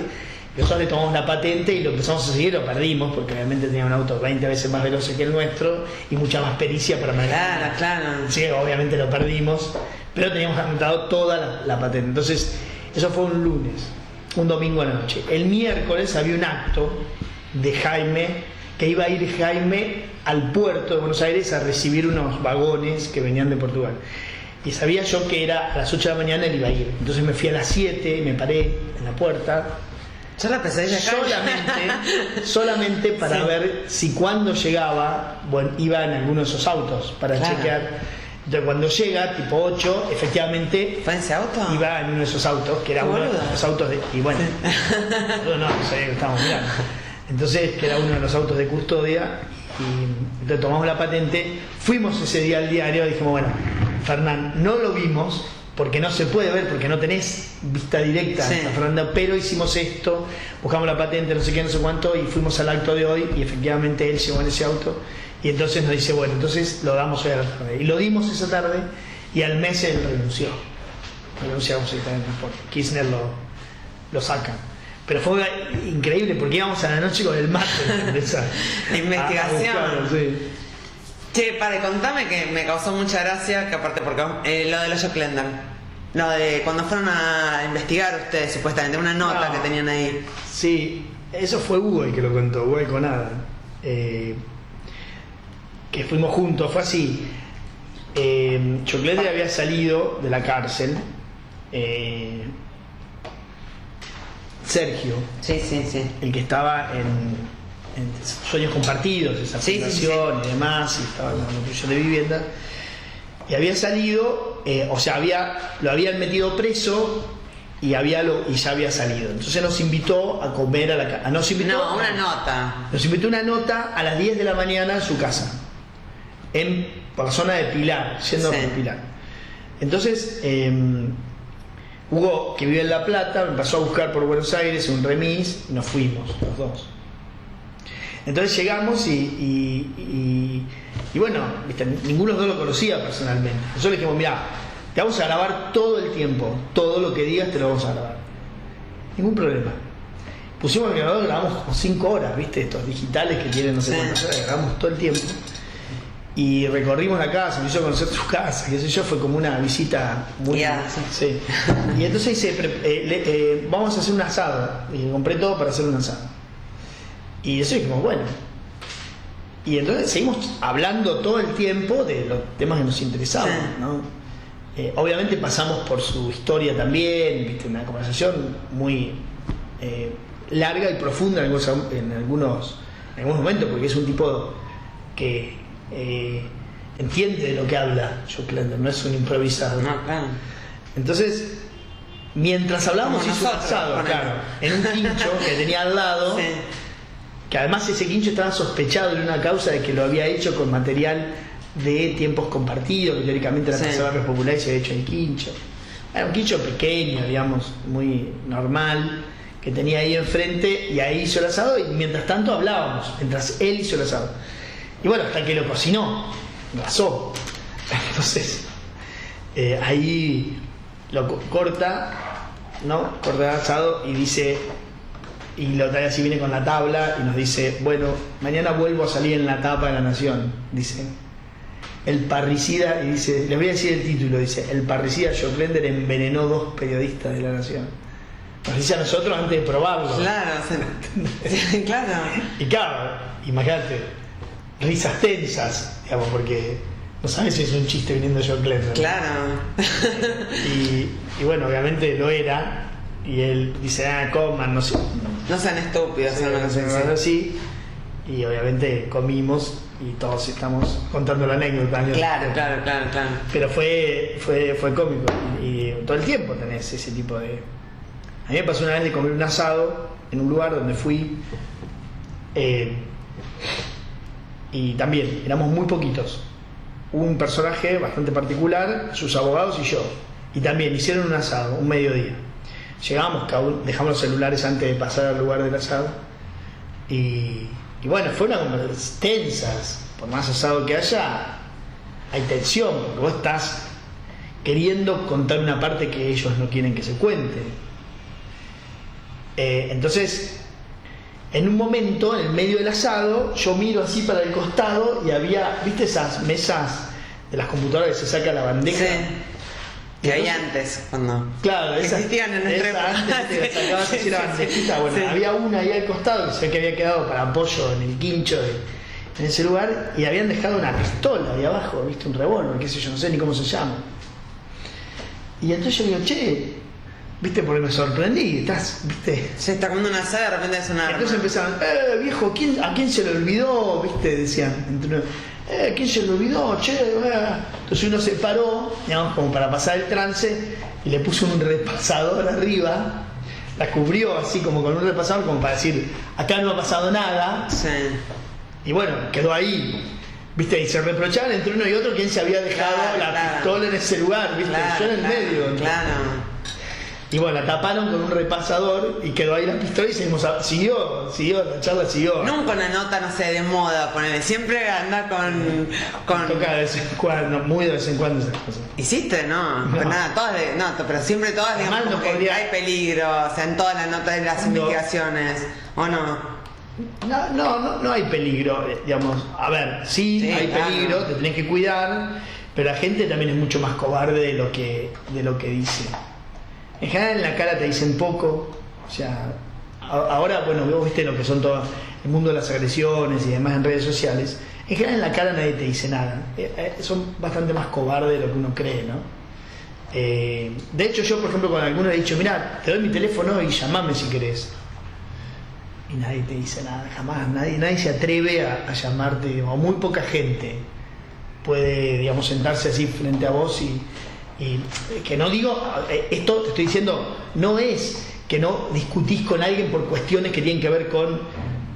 S2: Nosotros le tomamos la patente y lo empezamos a seguir, lo perdimos, porque obviamente tenía un auto 20 veces más veloz que el nuestro y mucha más pericia para manejar.
S1: Claro.
S2: Sí, obviamente lo perdimos, pero teníamos anotado toda la patente. Entonces, eso fue un lunes, un domingo a la noche. El miércoles había un acto de Jaime, que iba a ir Jaime al puerto de Buenos Aires a recibir unos vagones que venían de Portugal. Y sabía yo que era a las 8 de la mañana él iba a ir. Entonces me fui a las 7, me paré en la puerta.
S1: Yo la pesadilla
S2: solamente para
S1: Sí.
S2: ver si cuando llegaba, bueno, iba en alguno de esos autos para
S1: Claro.
S2: chequear. Entonces cuando llega, tipo 8, efectivamente
S1: ¿Fue en ese auto?
S2: iba en uno de esos autos, que era
S1: Qué
S2: uno de
S1: boludo.
S2: los autos de... Y bueno, no sabía que estábamos mirando. Entonces, que era uno de los autos de custodia, y entonces tomamos la patente, fuimos ese día al diario y dijimos, bueno, Fernán, no lo vimos, porque no se puede ver, porque no tenés vista directa
S1: Sí.
S2: a Fernando, pero hicimos esto, buscamos la patente, no sé qué, no sé cuánto, y fuimos al acto de hoy, y efectivamente él llegó en ese auto, y entonces nos dice, bueno, entonces lo damos hoy a la tarde. Y lo dimos esa tarde, y al mes él renunció. Renunciamos ahí también, porque Kirchner lo saca. Pero fue increíble, porque íbamos a la noche con el mate.
S1: Investigación.
S2: Sí.
S1: Che, contame que me causó mucha gracia, que aparte porque lo de los Joclender. Lo de cuando fueron a investigar ustedes, supuestamente, una nota
S2: No.
S1: que tenían ahí.
S2: Sí, eso fue Hugo el que lo contó, Hugo Conada. Que fuimos juntos, fue así. Choclete había salido de la cárcel. Sergio,
S1: Sí.
S2: el que estaba en Sueños Compartidos, esa
S1: Sí,
S2: fundación y demás, y estaba en la construcción de vivienda, y había salido, lo habían metido preso y ya había salido. Entonces nos invitó a comer una
S1: nota.
S2: Nos invitó una nota a las 10 de la mañana en su casa, por la zona de Pilar, yendo
S1: Sí.
S2: por Pilar. Entonces, Hugo, que vive en La Plata, me pasó a buscar por Buenos Aires un remis y nos fuimos los dos. Entonces llegamos y bueno, ¿viste? Ninguno de los dos lo conocía personalmente. Nosotros le dijimos, mirá, te vamos a grabar todo el tiempo, todo lo que digas te lo vamos a grabar. Ningún problema. Pusimos el grabador, grabamos como 5 horas, ¿viste? Estos digitales que tienen no sé
S1: Sí.
S2: cuántas horas, grabamos todo el tiempo. Y recorrimos la casa, me hizo conocer su casa, qué sé yo, fue como una visita muy...
S1: Guiada,
S2: Sí. Y entonces dice, vamos a hacer un asado. Y compré todo para hacer un asado. Y eso dijimos, bueno. Y entonces seguimos hablando todo el tiempo de los temas que nos interesaban,
S1: Sí.
S2: ¿no? Obviamente pasamos por su historia también, ¿viste? Una conversación muy larga y profunda en algunos momentos, porque es un tipo que entiende de lo que habla Joclender, no es un improvisador.
S1: No, claro.
S2: Entonces, mientras hablábamos,
S1: Como
S2: hizo un
S1: nosotros,
S2: asado,
S1: ponele.
S2: claro, en un quincho que tenía al lado,
S1: Sí.
S2: que además ese quincho estaba sospechado en una causa de que lo había hecho con material de tiempos compartidos, que teóricamente era
S1: Sí.
S2: para barrios populares y se había hecho en quincho. Era un quincho pequeño, digamos, muy normal, que tenía ahí enfrente, y ahí hizo el asado, y mientras tanto hablábamos, mientras él hizo el asado. Y bueno, hasta que lo cocinó, lo asó. Entonces, ahí lo corta, ¿no? Corta el asado y dice, y lo trae así, viene con la tabla y nos dice, bueno, mañana vuelvo a salir en la tapa de La Nación, dice. El parricida, y dice, les voy a decir el título, dice, el parricida Joclender envenenó 2 periodistas de La Nación. Nos dice a nosotros antes de probarlo.
S1: Claro, sí, claro.
S2: Y claro, imagínate, risas tensas, digamos, porque no sabes si es un chiste viniendo de John Cleese.
S1: Claro.
S2: Y bueno, obviamente lo era. Y él dice, coman, no sé.
S1: No sean estúpidos,
S2: Sí,
S1: no sé.
S2: así. Y obviamente comimos y todos estamos contando la anécdota.
S1: Claro.
S2: Pero fue cómico. Y todo el tiempo tenés ese tipo de... A mí me pasó una vez de comer un asado en un lugar donde fui. Y también éramos muy poquitos. Un personaje bastante particular, sus abogados y yo. Y también hicieron un asado, un mediodía. Llegamos, dejamos los celulares antes de pasar al lugar del asado. Y bueno, fueron conversaciones tensas. Por más asado que haya, hay tensión, porque vos estás queriendo contar una parte que ellos no quieren que se cuente. Entonces, en un momento, en el medio del asado, yo miro así para el costado y había, ¿viste esas mesas de las computadoras que se saca la bandeja?
S1: Sí. Que había antes, cuando...
S2: Claro,
S1: existían en nuestra época.
S2: Antes, sacabas así la bandejita. Bueno,
S1: sí.
S2: había una ahí al costado que se ve que había quedado para apoyo en el quincho en ese lugar, y habían dejado una pistola ahí abajo, ¿viste? Un revólver, qué sé yo, no sé ni cómo se llama. Y entonces yo digo, che, ¿viste? Porque me sorprendí, ¿viste?
S1: Se está comiendo una asada, de repente es una arma.
S2: Entonces empezaban, viejo, ¿a quién se le olvidó? ¿Viste? Decían, entre uno, ¿quién se le olvidó? Che, Entonces uno se paró, digamos, como para pasar el trance, y le puso un repasador arriba, la cubrió así como con un repasador, como para decir, acá no ha pasado nada.
S1: Sí.
S2: Y bueno, quedó ahí, ¿viste? Y se reprochaban entre uno y otro quién se había dejado la pistola en ese lugar, ¿viste? Yo en el medio.
S1: Claro.
S2: Y bueno, la taparon con un repasador y quedó ahí la pistola y siguió, la charla siguió.
S1: Nunca una nota, no sé, de moda, ponele. Siempre anda con...
S2: Toca de vez en cuando, muy de vez en cuando esas cosas.
S1: ¿Hiciste? No. Pues nada, todas pero siempre todas, digamos,
S2: Además,
S1: como que hay peligro, o sea, en todas las notas de las investigaciones, ¿o no?
S2: No hay peligro, digamos. A ver, sí hay peligro, te tenés que cuidar, pero la gente también es mucho más cobarde de lo que dice. En general en la cara te dicen poco, o sea, ahora, bueno, vos viste lo que son todo el mundo de las agresiones y demás en redes sociales. En general en la cara nadie te dice nada, son bastante más cobardes de lo que uno cree, ¿no? De hecho yo, por ejemplo, con algunos he dicho, mirá, te doy mi teléfono y llamame si querés. Y nadie te dice nada, jamás, nadie se atreve a llamarte, o muy poca gente puede, digamos, sentarse así frente a vos y que no digo, esto te estoy diciendo, no es que no discutís con alguien por cuestiones que tienen que ver con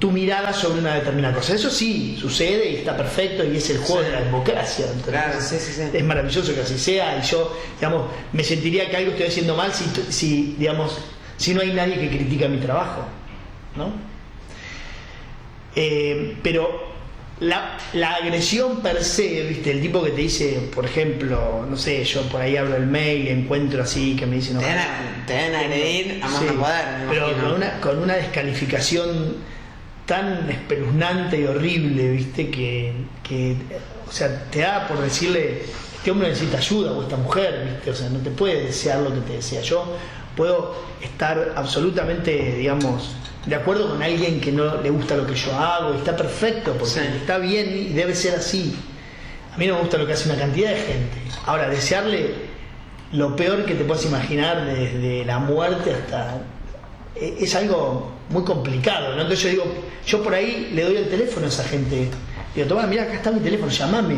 S2: tu mirada sobre una determinada cosa. Eso sí sucede y está perfecto y es el juego de la democracia. Entonces,
S1: claro, sí.
S2: es maravilloso que así sea, y yo, digamos, me sentiría que algo estoy haciendo mal si digamos, si no hay nadie que critica mi trabajo, ¿no? Pero la agresión per se, ¿viste? El tipo que te dice, por ejemplo, no sé, yo por ahí abro el mail y encuentro así que me dicen,
S1: te van a agredir a más no poder,
S2: pero con una descalificación tan espeluznante y horrible, ¿viste? Que o sea, te da por decirle, este hombre necesita ayuda, o esta mujer, ¿viste? O sea, no te puede desear lo que te desea. Yo puedo estar absolutamente, digamos, de acuerdo con alguien que no le gusta lo que yo hago, y está perfecto, porque está bien y debe ser así. A mí no me gusta lo que hace una cantidad de gente. Ahora, desearle lo peor que te puedas imaginar, desde la muerte hasta... es algo muy complicado, ¿no? Entonces yo digo, yo por ahí le doy el teléfono a esa gente. Digo, toma, mira, acá está mi teléfono, llamame.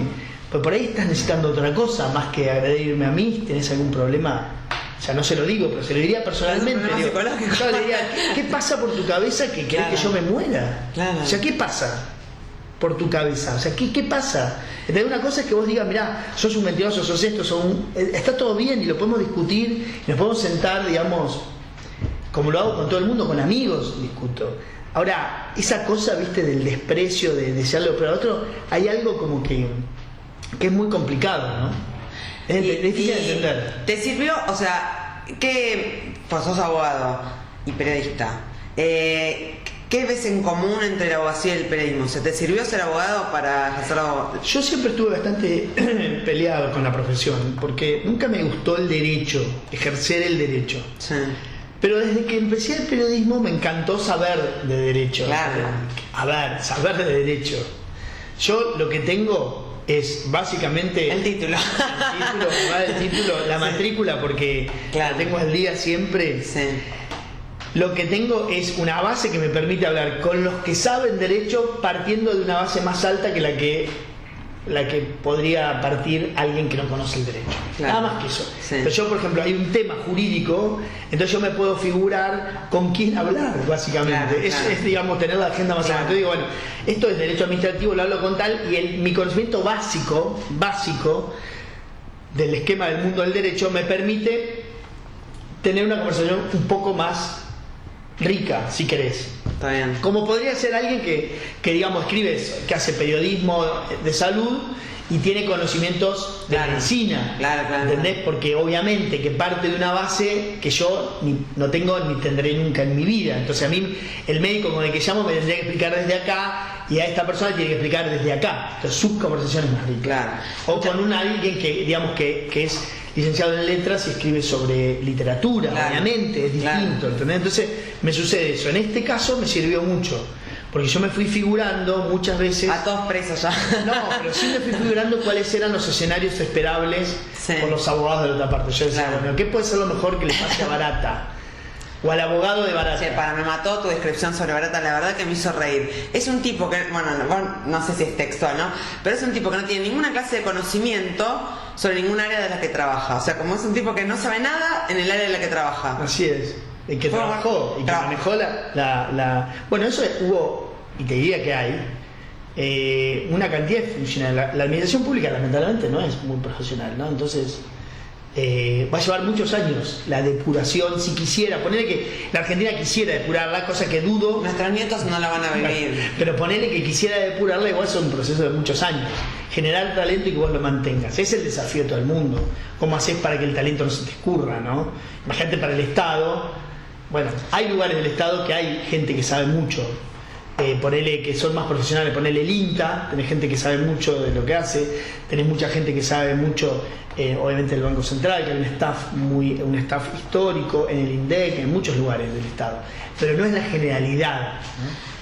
S2: Pues por ahí estás necesitando otra cosa, más que agredirme a mí, tenés algún problema. O sea, no se lo digo, pero se lo diría personalmente. Digo, yo le diría, ¿qué pasa por tu cabeza que querés que yo me muera?
S1: Claro.
S2: O sea, ¿qué pasa por tu cabeza? O sea, ¿qué pasa? Entonces, una cosa es que vos digas, mirá, sos un mentiroso, sos esto, está todo bien y lo podemos discutir, y nos podemos sentar, digamos, como lo hago con todo el mundo, con amigos, discuto. Ahora, esa cosa, viste, del desprecio, de desearlo para otro, hay algo como que es muy complicado, ¿no? Es difícil de entender.
S1: ¿Te sirvió? O sea, pues sos abogado y periodista. ¿Qué ves en común entre la abogacía y el periodismo? ¿Se te sirvió ser abogado para hacer abogado?
S2: Yo siempre estuve bastante peleado con la profesión, porque nunca me gustó el derecho, ejercer el derecho.
S1: Sí.
S2: Pero desde que empecé el periodismo me encantó saber de derecho.
S1: Claro.
S2: A ver, saber de derecho. Yo lo que tengo es básicamente
S1: el título,
S2: la matrícula, porque
S1: claro,
S2: la tengo al día siempre.
S1: Sí.
S2: Lo que tengo es una base que me permite hablar con los que saben derecho, partiendo de una base más alta que la que podría partir alguien que no conoce el derecho.
S1: Claro.
S2: Nada más que eso.
S1: Sí.
S2: Entonces yo, por ejemplo, hay un tema jurídico, entonces yo me puedo figurar con quién hablar, básicamente.
S1: Claro, claro.
S2: Es, digamos, tener la agenda más
S1: Claro.
S2: adelante. Yo digo, bueno, esto es derecho administrativo, lo hablo con tal, y mi conocimiento básico del esquema del mundo del derecho me permite tener una conversación un poco más rica, si querés.
S1: Está bien.
S2: Como podría ser alguien que digamos, escribe eso, que hace periodismo de salud y tiene conocimientos de medicina.
S1: Claro.
S2: ¿Entendés? Porque obviamente que parte de una base que yo no tengo ni tendré nunca en mi vida. Entonces a mí el médico con el que llamo me tendría que explicar desde acá, y a esta persona tiene que explicar desde acá. Entonces su conversación es más rica.
S1: Claro.
S2: O con alguien que digamos que es licenciado en letras y escribe sobre literatura,
S1: claro,
S2: obviamente, es distinto,
S1: claro.
S2: ¿entendés? Entonces me sucede eso. En este caso me sirvió mucho, porque yo me fui figurando muchas veces...
S1: A todos presos ya.
S2: No, pero sí me fui figurando cuáles eran los escenarios esperables,
S1: sí,
S2: por los abogados de la otra parte. Yo decía,
S1: claro,
S2: bueno, ¿qué puede ser lo mejor que le pase a Barata? O al abogado de Barata.
S1: Sí, me mató tu descripción sobre Barata, la verdad que me hizo reír. Es un tipo que, bueno, no sé si es textual, ¿no? Pero es un tipo que no tiene ninguna clase de conocimiento sobre ningún área de la que trabaja. O sea, como es un tipo que no sabe nada en el área de la que trabaja.
S2: Así es. El que trabajó y que manejó Bueno, eso hubo, y te diría que hay, una cantidad de funcionarios. La administración pública, lamentablemente, no es muy profesional, ¿no? Entonces... va a llevar muchos años la depuración, si quisiera, ponerle que la Argentina quisiera depurarla, cosa que dudo.
S1: Nuestros nietos no la van a vivir.
S2: Pero ponerle que quisiera depurarla, igual es un proceso de muchos años. Generar talento y que vos lo mantengas. Es el desafío de todo el mundo. ¿Cómo haces para que el talento no se te escurra, no? Imagínate para el Estado. Bueno, hay lugares del Estado que hay gente que sabe mucho. Ponele que son más profesionales, ponele el INTA, tenés gente que sabe mucho de lo que hace, tenés mucha gente que sabe mucho, obviamente del Banco Central, que hay un staff histórico, en el INDEC, en muchos lugares del Estado, pero no es la generalidad,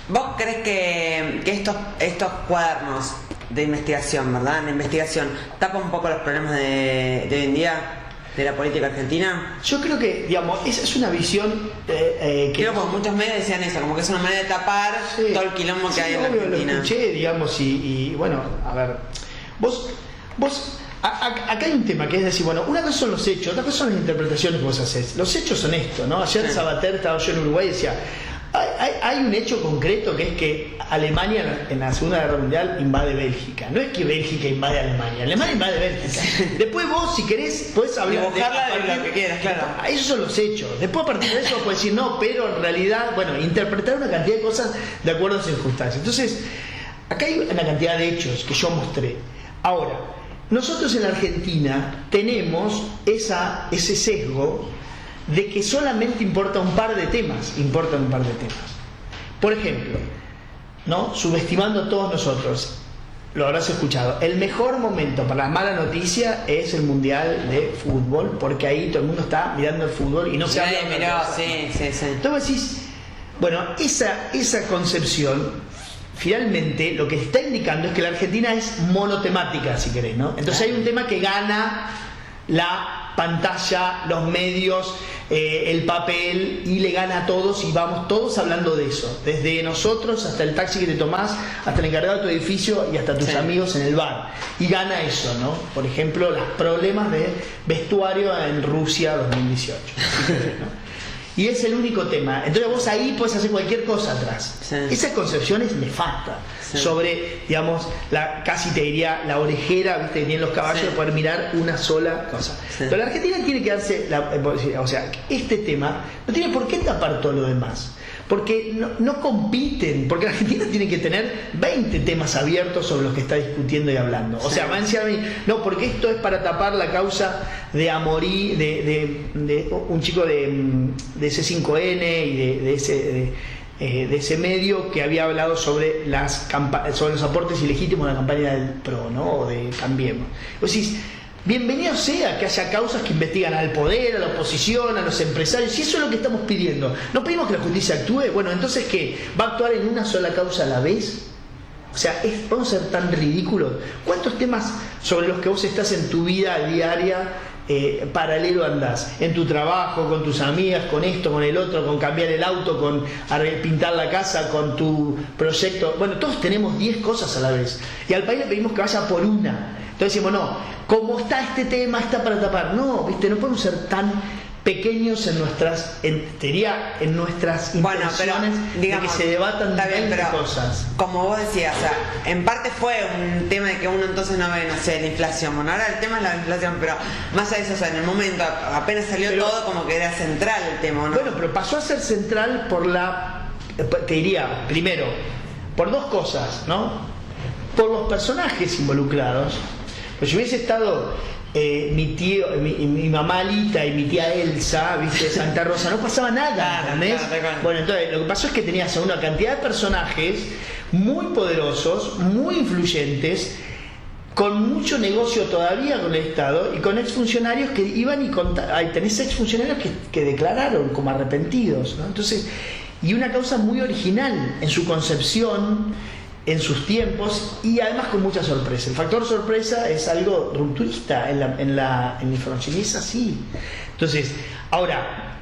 S2: ¿no?
S1: ¿Vos crees que estos cuadernos de investigación, ¿verdad? La investigación tapa un poco los problemas de hoy en día de la política argentina?
S2: Yo creo que, digamos, esa es una visión que...
S1: Creo que muchos medios decían eso, como que es una manera de tapar todo el quilombo que hay en la Argentina.
S2: Lo escuché, digamos, y bueno, a ver, vos acá hay un tema que es decir, bueno, una cosa son los hechos, otra cosa son las interpretaciones que vos haces. Los hechos son esto, ¿no? Ayer Sabater estaba yo en Uruguay y decía, hay un hecho concreto que es que Alemania en la Segunda Guerra Mundial invade Bélgica. No es que Bélgica invade Alemania, Alemania invade Bélgica. Después vos, si querés, podés hablar
S1: de lo que quieras, claro.
S2: Esos son los hechos. Después a partir de eso podés decir, no, pero en realidad, bueno, interpretar una cantidad de cosas de acuerdo a las circunstancias. Entonces, acá hay una cantidad de hechos que yo mostré. Ahora, nosotros en la Argentina tenemos ese sesgo de que solamente importa un par de temas. Por ejemplo, ¿no? Subestimando a todos nosotros, lo habrás escuchado, el mejor momento para la mala noticia es el Mundial de Fútbol, porque ahí todo el mundo está mirando el fútbol y no se habla de otra cosa.
S1: Sí.
S2: Entonces vos decís, bueno, esa concepción finalmente lo que está indicando es que la Argentina es monotemática, si querés, ¿no? Entonces hay un tema que gana la pantalla, los medios, el papel, y le gana a todos, y vamos todos hablando de eso, desde nosotros hasta el taxi que te tomás, hasta el encargado de tu edificio y hasta tus amigos en el bar, y gana eso, ¿no? Por ejemplo, los problemas de vestuario en Rusia 2018, ¿no? Y es el único tema. Entonces vos ahí podés hacer cualquier cosa atrás.
S1: Sí.
S2: Esa concepción es nefasta. Sí. Sobre, digamos, casi te diría la orejera, viste, que tienen los caballos, de poder mirar una sola cosa. Sí. Pero la Argentina tiene que darse, o sea, este tema no tiene por qué tapar todo lo demás. Porque no compiten, porque la Argentina tiene que tener 20 temas abiertos sobre los que está discutiendo y hablando. O sea, van a decir a mí, no, porque esto es para tapar la causa de Amorí, de un chico de C5N y de ese medio que había hablado sobre los aportes ilegítimos de la campaña del PRO, ¿no? O de Cambiemos. Vos decís, bienvenido sea que haya causas que investigan al poder, a la oposición, a los empresarios, y eso es lo que estamos pidiendo. ¿No pedimos que la justicia actúe? Bueno, entonces ¿qué? ¿Va a actuar en una sola causa a la vez? O sea, vamos a ser tan ridículos. ¿Cuántos temas sobre los que vos estás en tu vida diaria paralelo andás? En tu trabajo, con tus amigas, con esto, con el otro, con cambiar el auto, con pintar la casa, con tu proyecto. Bueno, todos tenemos 10 cosas a la vez. Y al país le pedimos que vaya por una. Entonces decimos, no, como está este tema, está para tapar. No, ¿viste? No podemos ser tan pequeños en nuestras, en nuestras intenciones, digamos, de que se debatan 20 cosas.
S1: Como vos decías, o sea, en parte fue un tema de que uno entonces no ve, no sé, la inflación. Bueno, ahora el tema es la inflación, pero más allá de eso, o sea, en el momento apenas salió todo, como que era central el tema, ¿no?
S2: Bueno, pero pasó a ser central te diría, primero, por dos cosas, ¿no? Por los personajes involucrados. Pues si hubiese estado mi mamá Alita y mi tía Elsa, ¿viste? De Santa Rosa, no pasaba nada, ¿entendés? Bueno, entonces lo que pasó es que tenías una cantidad de personajes muy poderosos, muy influyentes, con mucho negocio todavía con el Estado y con exfuncionarios que iban y contaban. Tenés exfuncionarios que declararon como arrepentidos, ¿no? Entonces, y una causa muy original en su concepción, en sus tiempos, y además con mucha sorpresa. El factor sorpresa es algo rupturista en la información, y es así. Entonces, ahora,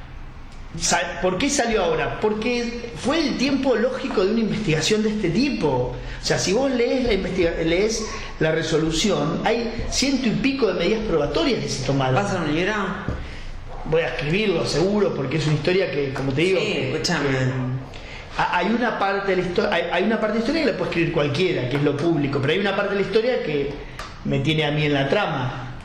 S2: ¿por qué salió ahora? Porque fue el tiempo lógico de una investigación de este tipo. O sea, si vos lees la resolución, hay 100 y pico de medidas probatorias que se tomaron.
S1: ¿Vas a un libro?
S2: Voy a escribirlo seguro, porque es una historia que, como te digo,
S1: escúchame.
S2: Hay una parte de la historia, hay una parte de la historia que la puede escribir cualquiera, que es lo público, pero hay una parte de la historia que me tiene a mí en la trama,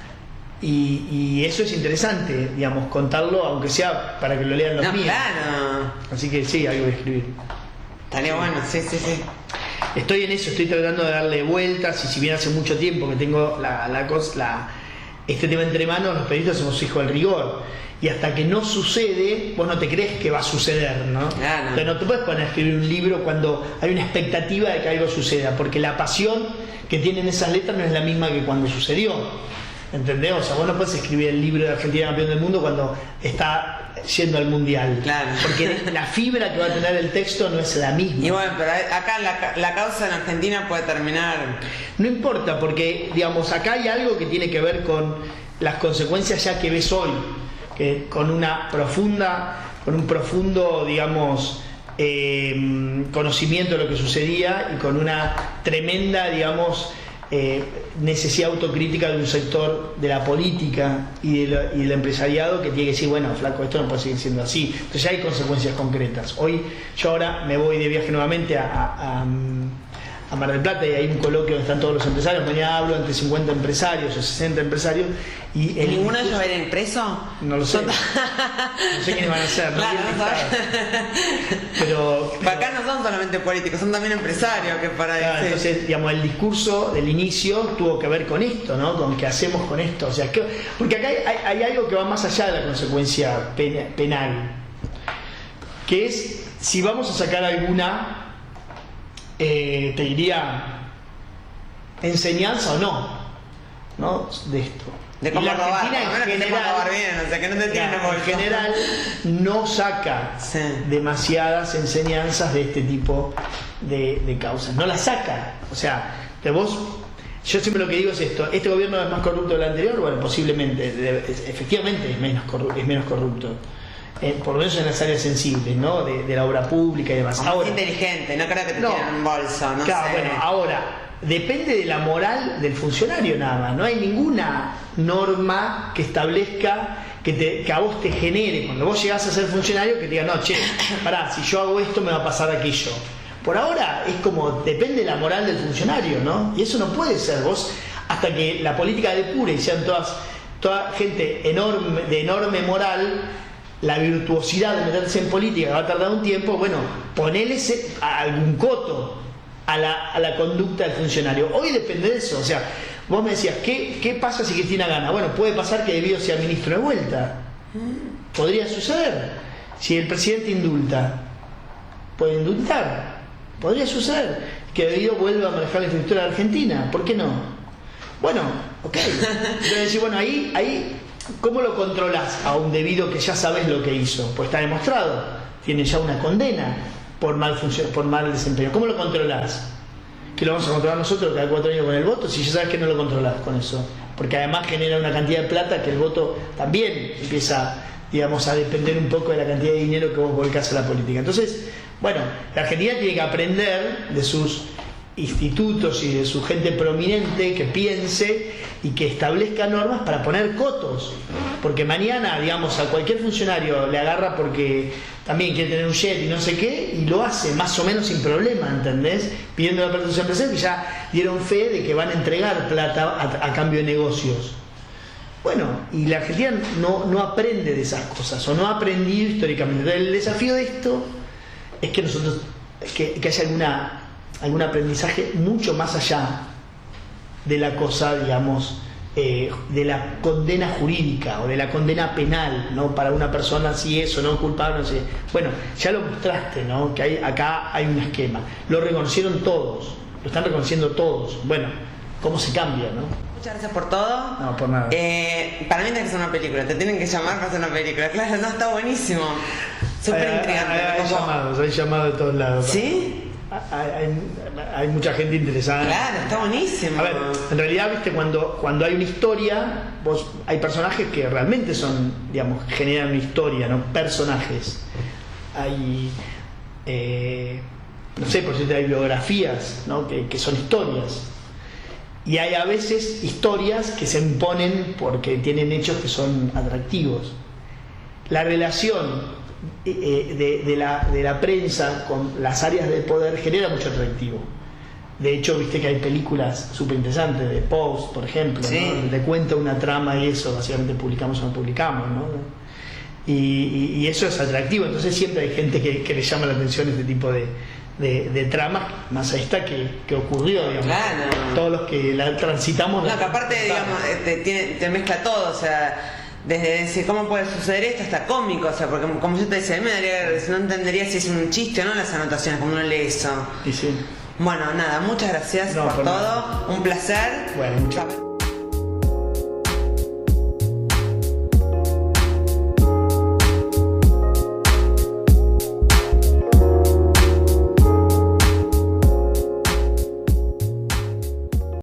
S2: y eso es interesante, digamos, contarlo, aunque sea para que lo lean los míos.
S1: Claro.
S2: Así que sí, algo de escribir.
S1: Estaría bueno, sí.
S2: Estoy en eso, estoy tratando de darle vueltas, y si bien hace mucho tiempo que tengo este tema entre manos, los periodistas somos hijos del rigor. Y hasta que no sucede, vos no te crees que va a suceder, ¿no?
S1: Claro.
S2: Entonces no te puedes poner a escribir un libro cuando hay una expectativa de que algo suceda, porque la pasión que tienen esas letras no es la misma que cuando sucedió. ¿Entendés? O sea, vos no puedes escribir el libro de Argentina campeón del mundo cuando está yendo al mundial.
S1: Claro.
S2: Porque la fibra que va a tener el texto no es la misma.
S1: Y bueno, pero acá la causa en Argentina puede terminar.
S2: No importa, porque, digamos, acá hay algo que tiene que ver con las consecuencias ya que ves hoy. Con un profundo, digamos, conocimiento de lo que sucedía, y con una tremenda, digamos, necesidad autocrítica de un sector de la política y del empresariado que tiene que decir, bueno, flaco, esto no puede seguir siendo así. Entonces ya hay consecuencias concretas. Yo ahora me voy de viaje nuevamente a Mar del Plata, y hay un coloquio donde están todos los empresarios. Mañana hablo entre 50 empresarios o 60 empresarios. ¿Y
S1: ninguno de ellos va a ir preso?
S2: No lo sé. No sé quiénes van a ser.
S1: Claro,
S2: no pero
S1: acá no son solamente políticos, son también empresarios que para
S2: claro, entonces, digamos, el discurso del inicio tuvo que ver con esto, ¿no? Con qué hacemos con esto. O sea, porque acá hay algo que va más allá de la consecuencia penal, que es si vamos a sacar alguna, te diría, enseñanza o no de esto.
S1: De cómo robar,
S2: en
S1: robar bien, o sea, que no te tienen
S2: en general no saca demasiadas enseñanzas de este tipo de causas, no las saca. O sea, yo siempre lo que digo es esto: ¿este gobierno es más corrupto del anterior? Bueno, posiblemente, efectivamente es menos corrupto. Por lo menos en las áreas sensibles, ¿no? De la obra pública y demás.
S1: Ahora, es inteligente, no creo que te tienen un bolso, no
S2: claro,
S1: sé.
S2: Bueno, ahora, depende de la moral del funcionario nada más. No hay ninguna norma que establezca que a vos te genere, cuando vos llegás a ser funcionario, que te diga, no, che, pará, si yo hago esto me va a pasar aquello. Por ahora es como, depende de la moral del funcionario, ¿no? Y eso no puede ser. Vos, hasta que la política depure y sean toda gente de enorme moral, la virtuosidad de meterse en política va a tardar un tiempo. Bueno, ponele algún coto a la conducta del funcionario. Hoy depende de eso. O sea, vos me decías, ¿qué pasa si Cristina gana? Bueno, puede pasar que Debido sea ministro de vuelta. Podría suceder. Si el presidente indulta, puede indultar. Podría suceder que Debido vuelva a manejar la infraestructura de Argentina. ¿Por qué no? Bueno, ok. Entonces, bueno, ahí, ¿cómo lo controlás a un debido que ya sabes lo que hizo? Pues está demostrado, tiene ya una condena por mal desempeño. ¿Cómo lo controlás? ¿Que lo vamos a controlar nosotros cada 4 años con el voto? Si ya sabes que no lo controlás con eso. Porque además genera una cantidad de plata que el voto también empieza, digamos, a depender un poco de la cantidad de dinero que vos volcás a la política. Entonces, bueno, la Argentina tiene que aprender de sus institutos y de su gente prominente que piense y que establezca normas para poner cotos, porque mañana, digamos, a cualquier funcionario le agarra porque también quiere tener un jet y no sé qué, y lo hace más o menos sin problema, ¿entendés? Pidiendo la percepción empresarial, que ya dieron fe de que van a entregar plata a cambio de negocios. Bueno, y la Argentina no aprende de esas cosas, o no ha aprendido históricamente. Entonces, el desafío de esto es que nosotros, que haya algún aprendizaje mucho más allá de la cosa, digamos, de la condena jurídica o de la condena penal, ¿no? Para una persona si es o no culpable, no sé. Bueno, ya lo mostraste, ¿no? Que acá hay un esquema. Lo reconocieron todos, lo están reconociendo todos. Bueno, ¿cómo se cambia, no?
S1: Muchas gracias por todo.
S2: No, por nada.
S1: Para mí tiene que ser una película, te tienen que llamar para hacer una película. Claro, no, está buenísimo. Súper intrigante.
S2: Hay llamados de todos lados.
S1: ¿Sí?
S2: Hay mucha gente interesada.
S1: Claro, está buenísimo.
S2: A ver, en realidad, viste, cuando hay una historia, hay personajes que realmente son, digamos, generan una historia, ¿no? Personajes. Hay, no sé, por cierto, hay biografías, ¿no? que son historias. Y hay a veces historias que se imponen porque tienen hechos que son atractivos. La relación de la prensa con las áreas de poder genera mucho atractivo. De hecho, viste que hay películas súper interesantes de Post, por ejemplo,
S1: sí,
S2: ¿no? Donde cuenta una trama y eso, básicamente publicamos o no publicamos, ¿no? Y eso es atractivo. Entonces siempre hay gente que le llama la atención este tipo de tramas, más a esta que ocurrió, digamos.
S1: Claro.
S2: Todos los que la transitamos.
S1: No, que aparte, digamos, te mezcla todo, o sea, desde decir cómo puede suceder esto hasta cómico, o sea, porque como yo te decía, a mí me daría, no entendería si es un chiste o no las anotaciones, como uno lee eso.
S2: Y sí.
S1: Bueno, nada, muchas gracias por todo, un placer.
S2: Bueno, muchas gracias.